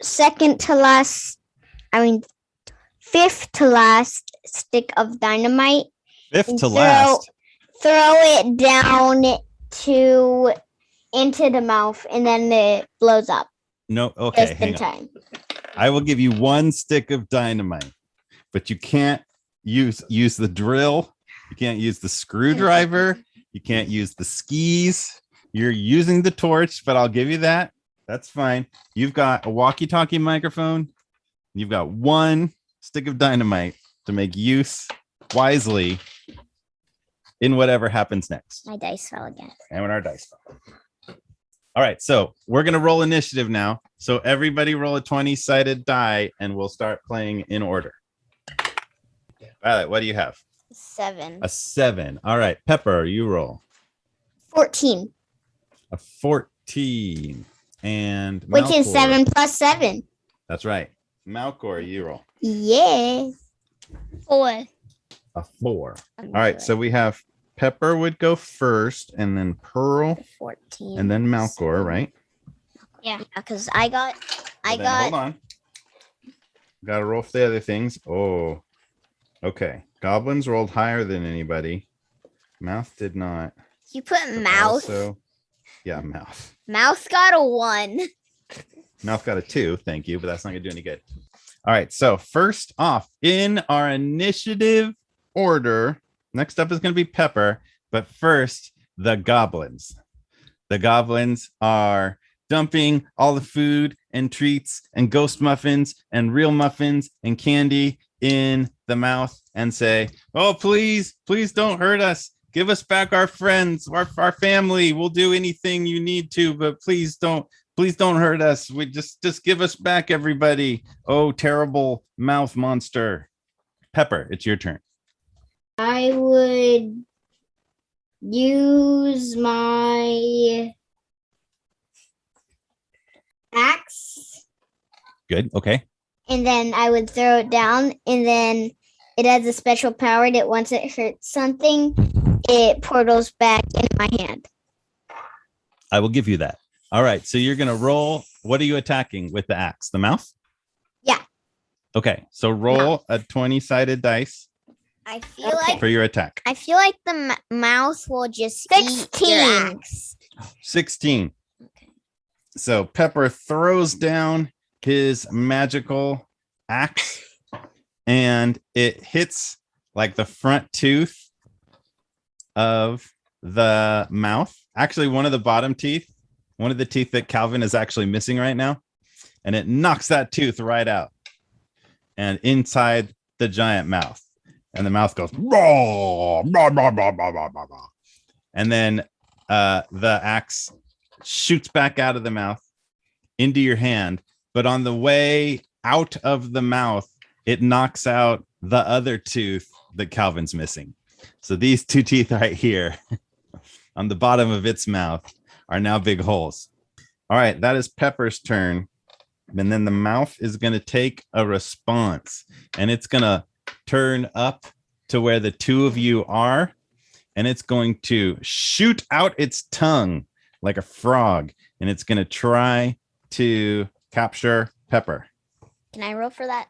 fifth to last stick of dynamite. Fifth to last. Throw it down into the mouth, and then it blows up. No, okay, Just hang in on. time. I will give you one stick of dynamite, but you can't use the drill. You can't use the screwdriver. You can't use the skis. You're using the torch, but I'll give you that. That's fine. You've got a walkie-talkie microphone. You've got one stick of dynamite to make use wisely in whatever happens next. My dice fell again. And when our dice fell. All right, so we're going to roll initiative now. So everybody roll a 20-sided die, and we'll start playing in order. Violet, what do you have? 7. A 7. All right, Pepper, you roll. 14. A 14. And Which is Malchor. 7 plus 7. That's right. Malchor, you roll. Yes. 4. A 4. All right, so we have Pepper would go first, and then Pearl, 14. and then Malchor, right? Yeah. Because I got. Hold on. Got to roll for the other things. Oh, okay. Goblins rolled higher than anybody. Mouth did not. You put But mouse. Also, yeah, mouth. Mouse got a 1. Mouth got a 2. Thank you, but that's not gonna do any good. All right. So first off, in our initiative order, next up is gonna be Pepper. But first, the goblins. The goblins are dumping all the food and treats and ghost muffins and real muffins and candy in the mouth and say, "Oh, please don't hurt us. Give us back our friends, our family. We'll do anything you need to, but please don't hurt us. We just give us back everybody. Oh, terrible mouth monster." Pepper, it's your turn. I would use my axe, Good. Okay. and then I would throw it down, and then it has a special power that once it hurts something, it portals back in my hand. I will give you that. All right. So you're going to roll. What are you attacking with the axe? The mouth? Yeah. Okay. So roll a 20-sided dice I feel like for your attack. the mouse will just eat your 16. axe. 16. Okay. So Pepper throws down his magical axe and it hits like the front tooth of the mouth. Actually, one of the bottom teeth, one of the teeth that Calvin is actually missing right now. And it knocks that tooth right out and inside the giant mouth. And the mouth goes, "Raw, rah, rah, rah, rah, rah, rah, rah." And then the axe shoots back out of the mouth into your hand. But on the way out of the mouth, it knocks out the other tooth that Calvin's missing. So these two teeth right here on the bottom of its mouth are now big holes. All right, that is Pepper's turn. And then the mouth is going to take a response and it's going to turn up to where the two of you are. And it's going to shoot out its tongue like a frog. And it's going to try to capture Pepper. Can I roll for that?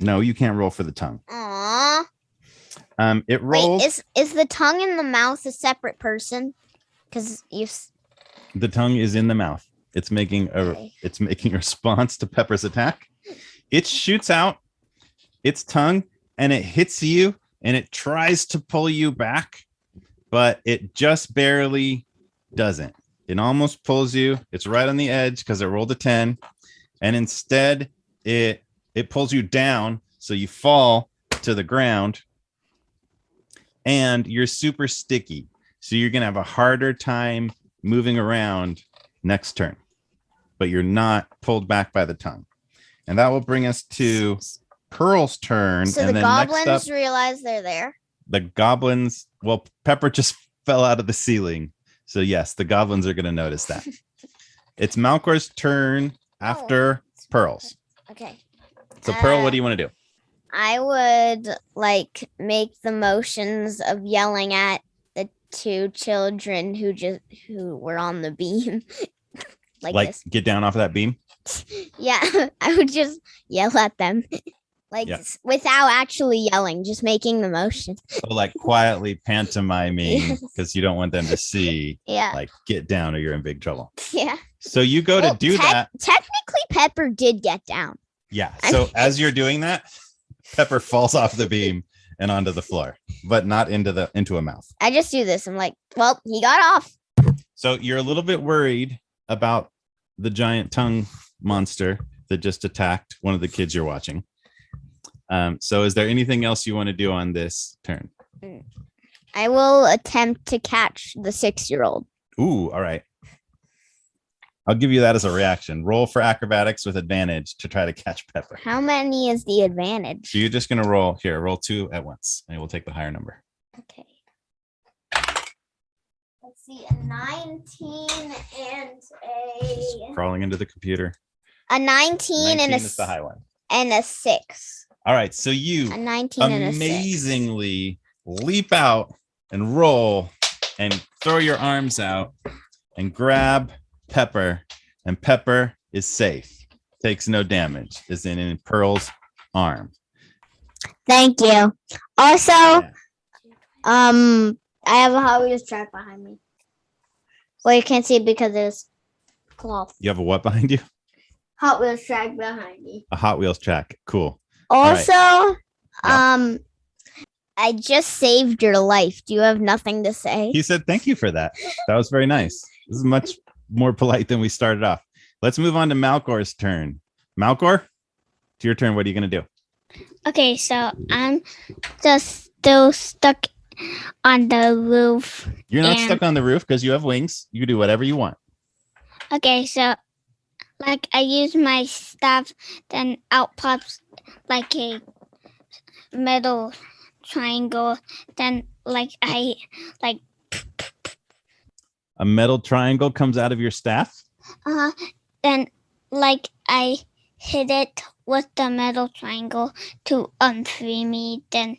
No, you can't roll for the tongue. Aww. It rolls. Wait, is the tongue and the mouth a separate person? Because the tongue is in the mouth. It's making a response to Pepper's attack. It shoots out its tongue and it hits you and it tries to pull you back, but it just barely doesn't. It almost pulls you. It's right on the edge because it rolled a 10. And instead it pulls you down. So you fall to the ground and you're super sticky. So you're going to have a harder time moving around next turn, but you're not pulled back by the tongue. And that will bring us to Pearl's turn. So and the then goblins next up, realize they're there. the goblins, well, Pepper just fell out of the ceiling. So yes, the goblins are going to notice that. It's Malchor's turn after Pearl's. Okay. So Pearl, what do you want to do? I would like make the motions of yelling at the two children who were on the beam. like this. Get down off of that beam? Yeah, I would just yell at them. Without actually yelling, just making the motion. So like quietly pantomiming because you don't want them to see. Yeah. Like get down or you're in big trouble. Yeah. So you go to do that. Technically, Pepper did get down. Yeah. So as you're doing that, Pepper falls off the beam and onto the floor, but not into a mouth. I just do this. I'm like, well, he got off. So you're a little bit worried about the giant tongue monster that just attacked one of the kids you're watching. So is there anything else you want to do on this turn? I will attempt to catch the 6-year-old. Ooh, all right. I'll give you that as a reaction. Roll for acrobatics with advantage to try to catch Pepper. How many is the advantage? So you're just going to roll 2 at once, and we'll take the higher number. Okay. Let's see, a 19 and a... Crawling into the computer. A 19 and a... is the high one. And a 6. All right, so you A 19 and a 6. amazingly leap out and roll and throw your arms out and grab Pepper, and Pepper is safe. Takes no damage. Is in Pearl's arm. Thank you. Also, Yeah. I have a Hot Wheels track behind me. Well, you can't see it because there's cloth. You have a what behind you? Hot Wheels track behind me. A Hot Wheels track. Cool. Also, Yeah. I just saved your life. Do you have nothing to say? He said thank you for that. That was very nice. This is much more polite than we started off. Let's move on to Malchor's turn. Malchor, to your turn. What are you going to do? Okay, so I'm just still stuck on the roof. You're not And- stuck on the roof because you have wings. You can do whatever you want. Okay, so like I use my staff, then out pops like a metal triangle. Then A metal triangle comes out of your staff. then like I hit it with the metal triangle to unfree me. Then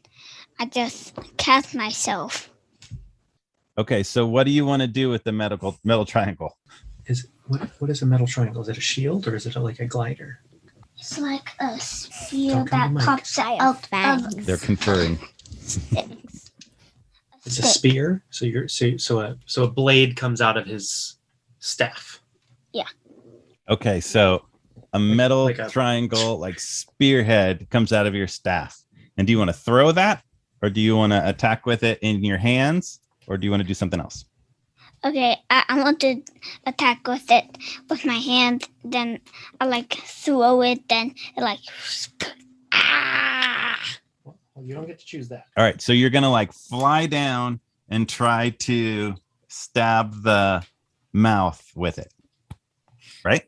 I just cast myself. Okay, so what do you want to do with the metal triangle? What is a metal triangle? Is it a shield or is it like a glider? It's like a spear Don't come to that Mike. pops I have out fangs. of They're conferring. It's a spear. So a blade comes out of his staff. Yeah. Okay, so a metal like a- triangle, like spearhead, comes out of your staff. And do you want to throw that, or do you want to attack with it in your hands, or do you want to do something else? Okay, I want to attack with it with my hand. Then I like throw it. Then it like Well, you don't get to choose that. All right, so you're gonna like fly down and try to stab the mouth with it, right?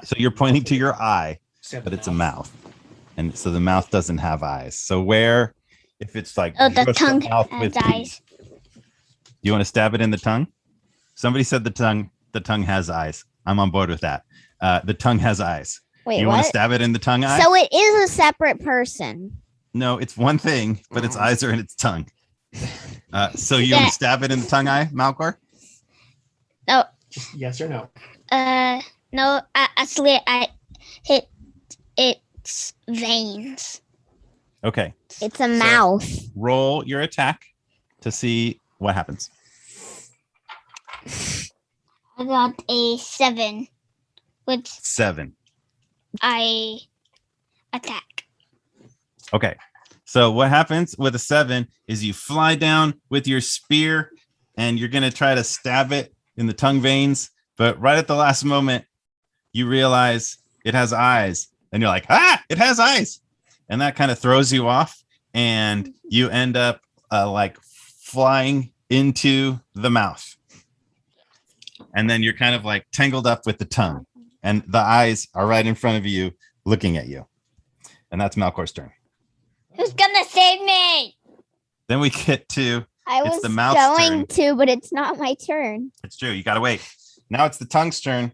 So you're pointing to your eye, but it's a mouth, and so the mouth doesn't have eyes. So where, if it's like the tongue mouth has with eyes. you want to stab it in the tongue? Somebody said the tongue has eyes. I'm on board with that. The tongue has eyes. Wait, You want what? to stab it in the tongue eye? So it is a separate person. No, it's one thing, but its eyes are in its tongue. So you want to stab it in the tongue eye, Malchor? No, Just yes or no. no. Actually, I hit its veins. Okay. It's a mouth. Roll your attack to see what happens. I got a 7, which 7. I attack. Okay. So what happens with a 7 is you fly down with your spear and you're going to try to stab it in the tongue veins. But right at the last moment, you realize it has eyes and you're like, it has eyes. And that kind of throws you off and you end up like flying into the mouth. And then you're kind of like tangled up with the tongue and the eyes are right in front of you looking at you. And that's Malchor's turn. Who's gonna save me? Then we get to I It's was the mouth's going to, but it's not my turn. it's true. You got to wait. Now it's the tongue's turn.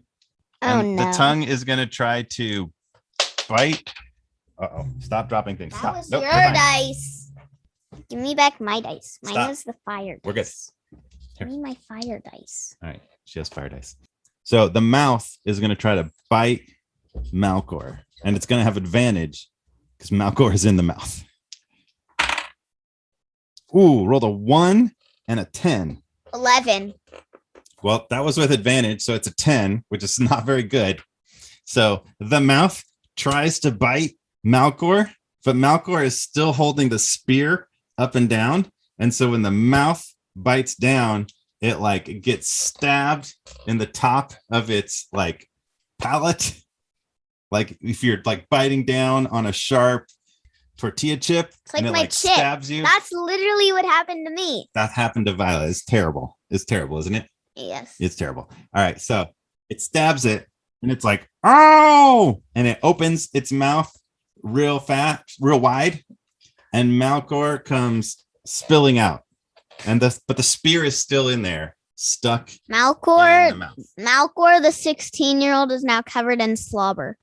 Oh And no. The tongue is going to try to bite. Uh-oh. Stop dropping things. That Stop. was Nope, your you're fine. dice. Give me back my dice. Mine Stop. is the fire dice. We're good. Give me my fire dice. All right. She has fire dice. So the mouth is going to try to bite Malchor. And it's going to have advantage because Malchor is in the mouth. Ooh, rolled a 1 and a 10. 11. Well, that was with advantage, so it's a 10, which is not very good. So the mouth tries to bite Malchor, but Malchor is still holding the spear up and down. And so when the mouth bites down, it like gets stabbed in the top of its like palate. Like if you're like biting down on a sharp tortilla chip, It's like and it my like chip. stabs you. That's literally what happened to me. That happened to Violet. It's terrible. It's terrible, isn't it? Yes. It's terrible. All right. So it stabs it and it's like, oh, and it opens its mouth real wide. And Malchor comes spilling out. But the spear is still in there, stuck in the Malchor, mouth. the 16-year-old, is now covered in slobber.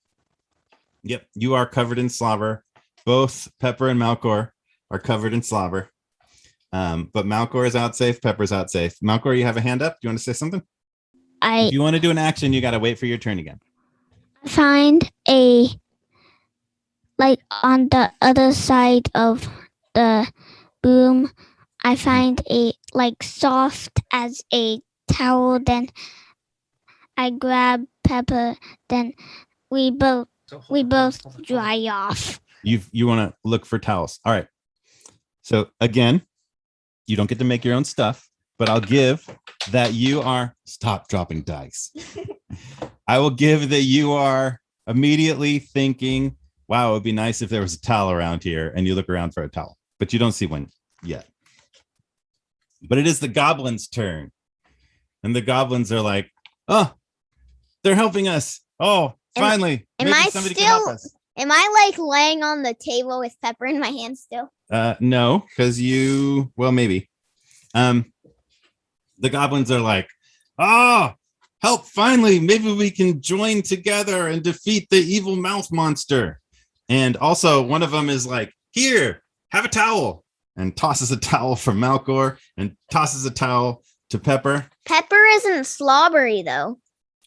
Yep. You are covered in slobber. Both Pepper and Malchor are covered in slobber. But Malchor is out safe. Pepper's out safe. Malchor, you have a hand up. Do you want to say something? I If you want to do an action, you got to wait for your turn again. find a like on the other side of the boom. I find a like soft as a towel. Then I grab Pepper. Then we both dry off. You want to look for towels. All right. So again, you don't get to make your own stuff, but I'll give that you are stop dropping dice. I will give that you are immediately thinking, wow, it would be nice if there was a towel around here, and you look around for a towel, but you don't see one yet. But it is the goblins' turn. And the goblins are like, oh, they're helping us. Oh, finally. am Maybe I somebody can help still- us. Am I like laying on the table with Pepper in my hand still? No, because maybe. The goblins are like, help, finally, maybe we can join together and defeat the evil mouth monster. And also one of them is like, here, have a towel, and tosses a towel for Malchor and tosses a towel to Pepper. Pepper isn't slobbery though.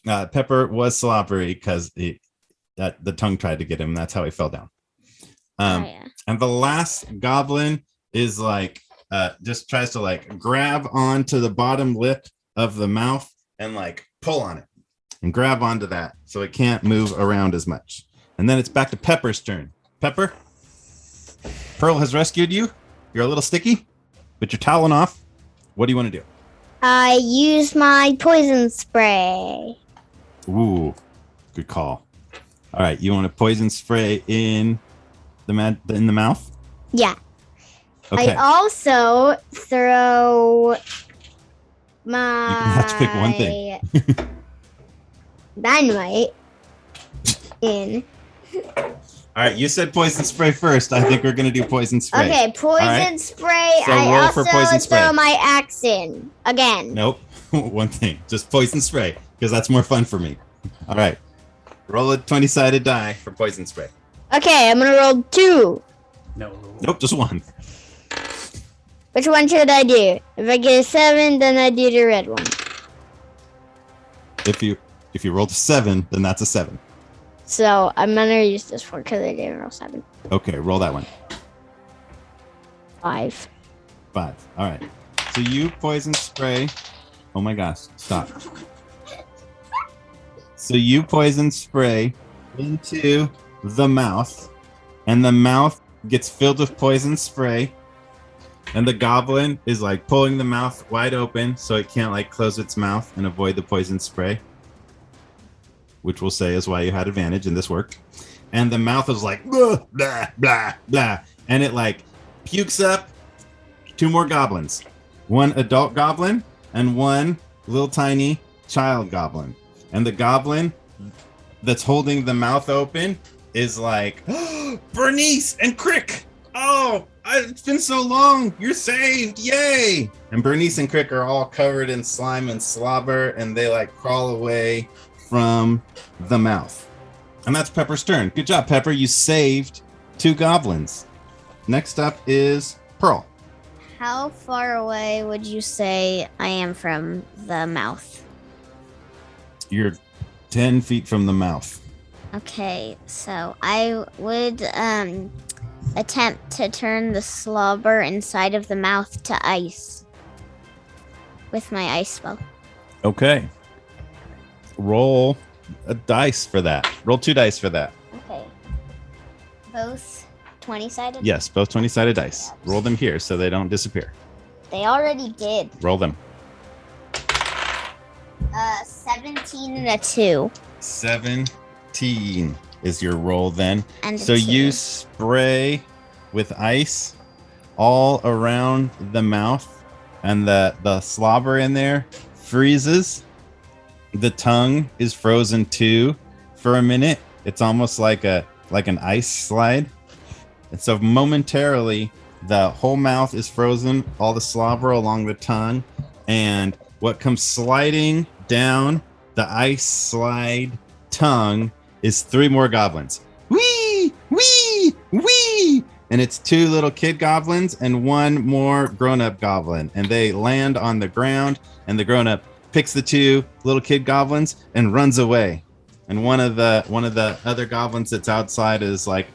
Pepper was slobbery because the tongue tried to get him. That's how he fell down. Yeah. And the last goblin is like, just tries to like grab onto the bottom lip of the mouth and like pull on it. and grab onto that so it can't move around as much. And then it's back to Pepper's turn. Pepper, Pearl has rescued you. You're a little sticky, but you're toweling off. What do you want to do? I use my poison spray. Ooh, good call. All right, you want to poison spray in the mouth? Yeah. Okay. I also throw my You can have to pick one thing. dynamite in. All right, you said poison spray first. I think we're gonna do poison spray. Okay, poison right. spray. So I roll also for poison spray. throw my axe in again. Nope. One thing. Just poison spray, because that's more fun for me. All right. Roll a 20-sided die for poison spray. Okay, I'm gonna roll 2. No. Nope, just one. Which one should I do? If I get a 7, then I do the red one. If you rolled a 7, then that's a 7. So I'm gonna use this one because I didn't roll 7. Okay, roll that one. 5. 5. All right. So you poison spray. Oh my gosh! Stop. So you poison spray into the mouth, and the mouth gets filled with poison spray, and the goblin is like pulling the mouth wide open so it can't like close its mouth and avoid the poison spray, which we'll say is why you had advantage, and this worked. And the mouth is like blah blah blah blah, and it like pukes up 2 more goblins, 1 adult goblin and 1 little tiny child goblin. And the goblin that's holding the mouth open is like, oh, Bernice and Crick. Oh, it's been so long. You're saved. Yay. And Bernice and Crick are all covered in slime and slobber, and they like crawl away from the mouth. And that's Pepper's turn. Good job, Pepper. You saved 2 goblins. Next up is Pearl. How far away would you say I am from the mouth? You're 10 feet from the mouth. Okay, so I would attempt to turn the slobber inside of the mouth to ice with my ice spell. Okay. Roll a dice for that. Roll 2 dice for that. Okay. Both 20-sided? Yes, both 20-sided dice. Roll them here so they don't disappear. They already did. Roll them. 17 and a 2. 17 is your roll then. And so a 2. you spray with ice all around the mouth, and the slobber in there freezes. The tongue is frozen too for a minute. It's almost like an ice slide. And so momentarily the whole mouth is frozen, all the slobber along the tongue, and what comes sliding down the ice slide tongue is 3 more goblins. Wee! Wee! Wee! And it's 2 little kid goblins and 1 more grown-up goblin. And they land on the ground, and the grown-up picks the 2 little kid goblins and runs away. And one of the other goblins that's outside is like,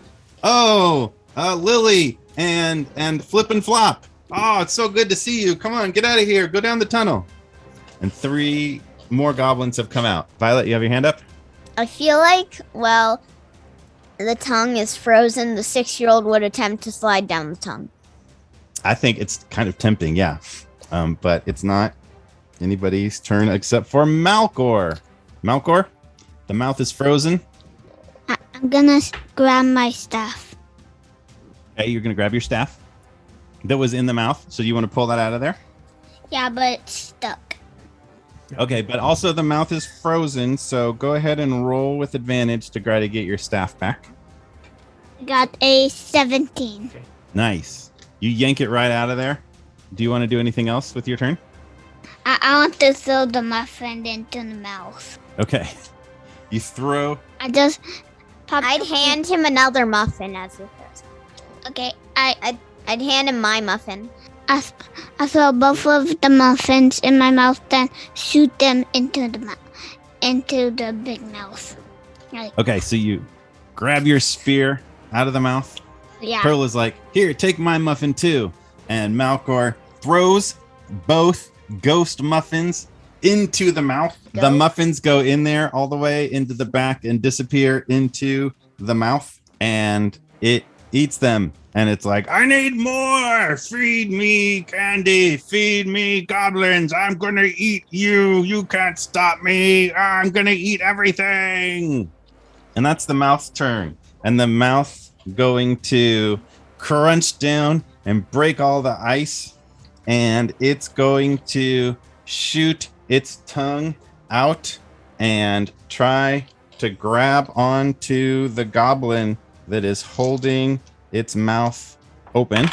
"Oh, Lily and Flip and Flop. Oh, it's so good to see you. Come on, get out of here. Go down the tunnel." And 3 more goblins have come out. Violet, you have your hand up? I feel like, well, the tongue is frozen. The 6-year-old would attempt to slide down the tongue. I think it's kind of tempting, yeah. But it's not anybody's turn except for Malchor. Malchor, the mouth is frozen. I'm gonna grab my staff. Okay, you're going to grab your staff that was in the mouth. So you want to pull that out of there? Yeah, but it's stuck. Okay, but also the mouth is frozen. So go ahead and roll with advantage to try to get your staff back. I got a 17. Nice. You yank it right out of there. Do you want to do anything else with your turn? I want to throw the muffin into the mouth. Okay. You throw. I just popped. I'd hand him another muffin as it goes. Okay, I'd hand him my muffin. I throw both of the muffins in my mouth, then shoot them into the big mouth. Okay, so you grab your spear out of the mouth. Yeah. Pearl is like, "Here, take my muffin too." And Malchor throws both ghost muffins into the mouth. The muffins go in there all the way into the back and disappear into the mouth, and it eats them. And it's like, I need more. Feed me candy. Feed me goblins. I'm going to eat you. You can't stop me. I'm going to eat everything. And that's the mouth's turn. And the mouth going to crunch down and break all the ice. And it's going to shoot its tongue out and try to grab onto the goblin that is holding its mouth open.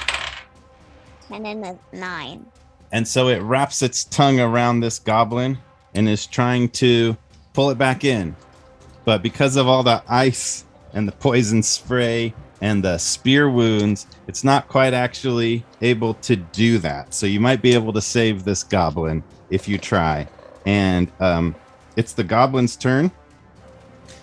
And then a 9. And so it wraps its tongue around this goblin and is trying to pull it back in. But because of all the ice and the poison spray and the spear wounds, it's not quite actually able to do that. So you might be able to save this goblin if you try. And it's the goblin's turn.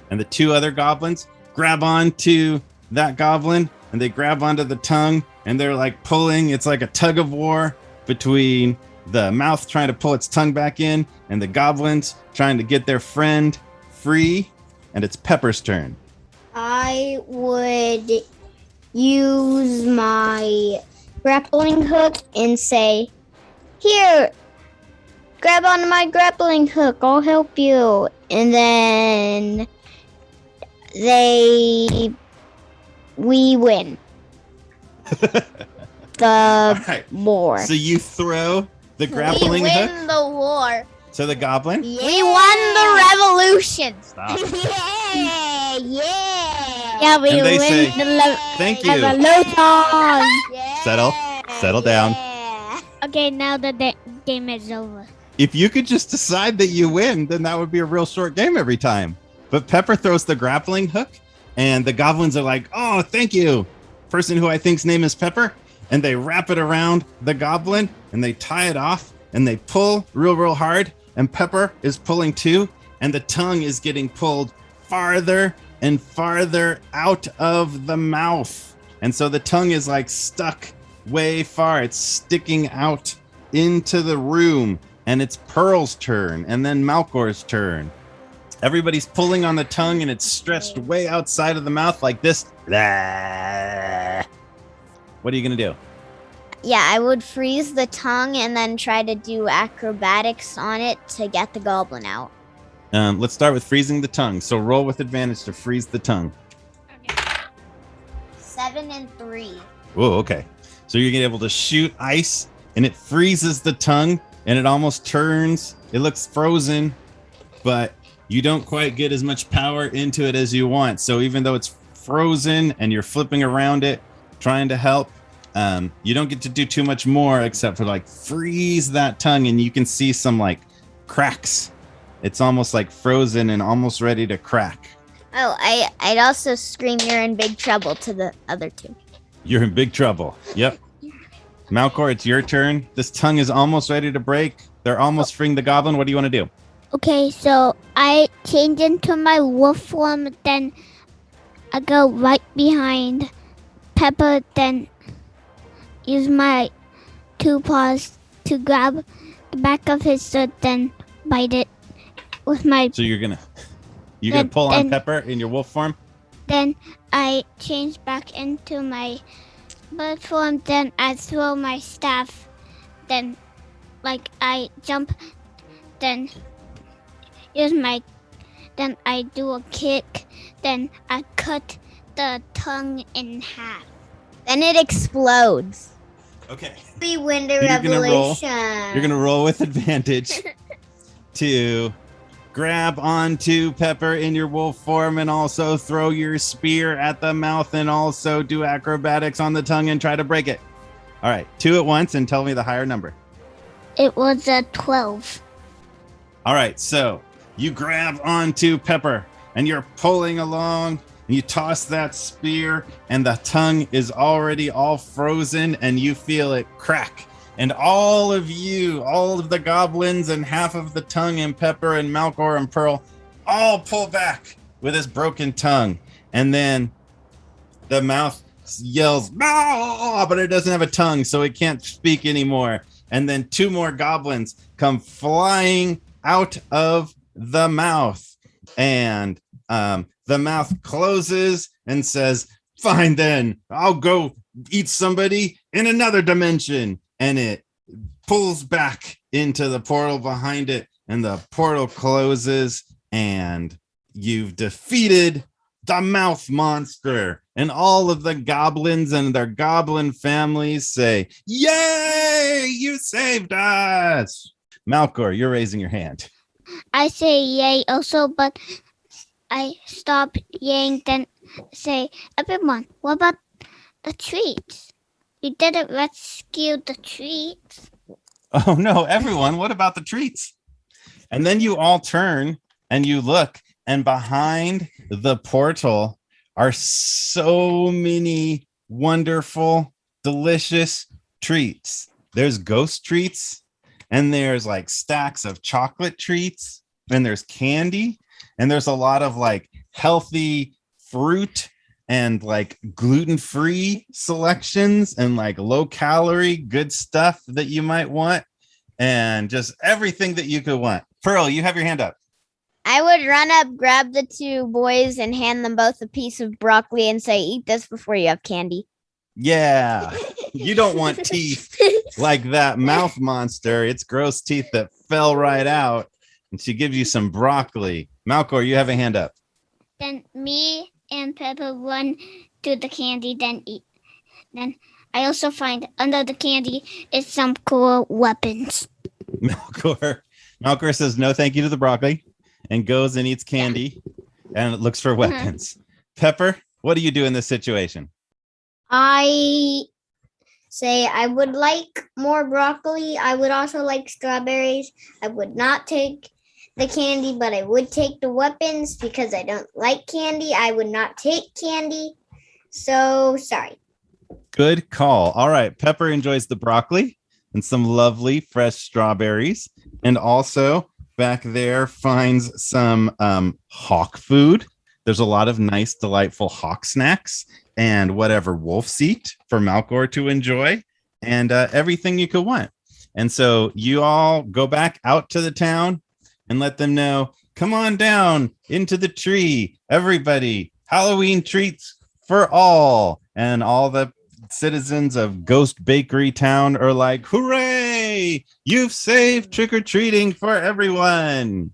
And the 2 other goblins grab onto that goblin, and they grab onto the tongue, and they're like pulling. It's like a tug of war between the mouth trying to pull its tongue back in and the goblins trying to get their friend free. And it's Pepper's turn. I would use my grappling hook and say, here, grab onto my grappling hook. I'll help you. And then we win. The war. So you throw the grappling we hook win the war. to the goblin? Yeah. We won the revolution. Stop. Yeah, we And they win say, the Thank you. revolution. Settle down. Okay, now the game is over. If you could just decide that you win, then that would be a real short game every time. But Pepper throws the grappling hook, and the goblins are like, oh, thank you, person who I think's name is Pepper. And they wrap it around the goblin, and they tie it off, and they pull real hard, and Pepper is pulling too, and the tongue is getting pulled farther and farther out of the mouth. And so the tongue is like stuck way far. It's sticking out into the room, and it's Pearl's turn, and then Malchor's turn. Everybody's pulling on the tongue, and it's stretched way outside of the mouth like this. Blah. What are you going to do? Yeah, I would freeze the tongue and then try to do acrobatics on it to get the goblin out. Let's start with freezing the tongue. So roll with advantage to freeze the tongue. 7 and 3. Oh, okay. So you're able to shoot ice, and it freezes the tongue, and it almost turns. It looks frozen, but you don't quite get as much power into it as you want. So even though it's frozen and you're flipping around it, trying to help, you don't get to do too much more except for like freeze that tongue, and you can see some like cracks. It's almost like frozen and almost ready to crack. Oh, I'd also scream, you're in big trouble to the other 2. You're in big trouble. Yep. Malchor, it's your turn. This tongue is almost ready to break. They're almost freeing the goblin. What do you want to do? Okay, so I change into my wolf form, then I go right behind Pepper, then use my 2 paws to grab the back of his shirt, then bite it with my... So you're gonna pull on Pepper in your wolf form? Then I change back into my bird form, then I throw my staff, then like I jump, then then I do a kick, then I cut the tongue in half. Then it explodes. Okay. We win the You're gonna roll. revolution. You're gonna roll with advantage to grab onto Pepper in your wolf form, and also throw your spear at the mouth, and also do acrobatics on the tongue and try to break it. All right, 2 at once, and tell me the higher number. It was a 12. All right, so you grab onto Pepper, and you're pulling along, and you toss that spear, and the tongue is already all frozen, and you feel it crack. And all of the goblins and half of the tongue and Pepper and Malchor and Pearl all pull back with his broken tongue. And then the mouth yells, "No!" but it doesn't have a tongue, so it can't speak anymore. And then 2 more goblins come flying out of the mouth. And the mouth closes and says, fine then, I'll go eat somebody in another dimension. And it pulls back into the portal behind it, and the portal closes, and you've defeated the mouth monster. And all of the goblins and their goblin families say, yay, you saved us. Malchor, you're raising your hand. I say yay also, but I stop yaying, then say, everyone, what about the treats? You didn't rescue the treats. Oh no, everyone, what about the treats? And then you all turn and you look, and behind the portal are so many wonderful, delicious treats. There's ghost treats, and there's like stacks of chocolate treats, and there's candy, and there's a lot of like healthy fruit and like gluten-free selections and like low calorie good stuff that you might want, and just everything that you could want. Pearl, you have your hand up. I would run up, grab the two boys, and hand them both a piece of broccoli and say, eat this before you have candy. Yeah, you don't want teeth like that mouth monster. It's gross teeth that fell right out, and she gives you some broccoli. Malchor, you have a hand up. Then me and Pepper run to the candy, then eat. Then I also find under the candy is some cool weapons. Malchor says no thank you to the broccoli and goes and eats candy and looks for weapons. Pepper, what do you do in this situation? I say I would like more broccoli. I would also like strawberries. I would not take the candy, but I would take the weapons because I don't like candy. I would not take candy. So sorry. Good call. All right. Pepper enjoys the broccoli and some lovely fresh strawberries. And also back there finds some hawk food. There's a lot of nice, delightful hawk snacks and whatever wolves eat for Malchor to enjoy, and everything you could want. And so you all go back out to the town and let them know, come on down into the tree, everybody, Halloween treats for all. And all the citizens of Ghost Bakery Town are like, hooray, you've saved trick-or-treating for everyone.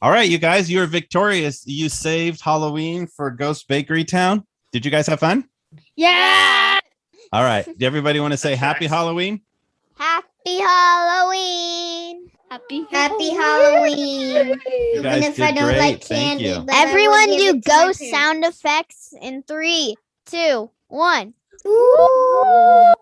All right, you guys, you're victorious. You saved Halloween for Ghost Bakery Town. Did you guys have fun? Yeah! All right. Do everybody want to say happy Halloween? Happy Halloween! Happy Halloween. You guys Even if I did don't great. like Thank candy. you. But I will Everyone give do it to my ghost parents. sound effects in 3, 2, 1. Ooh.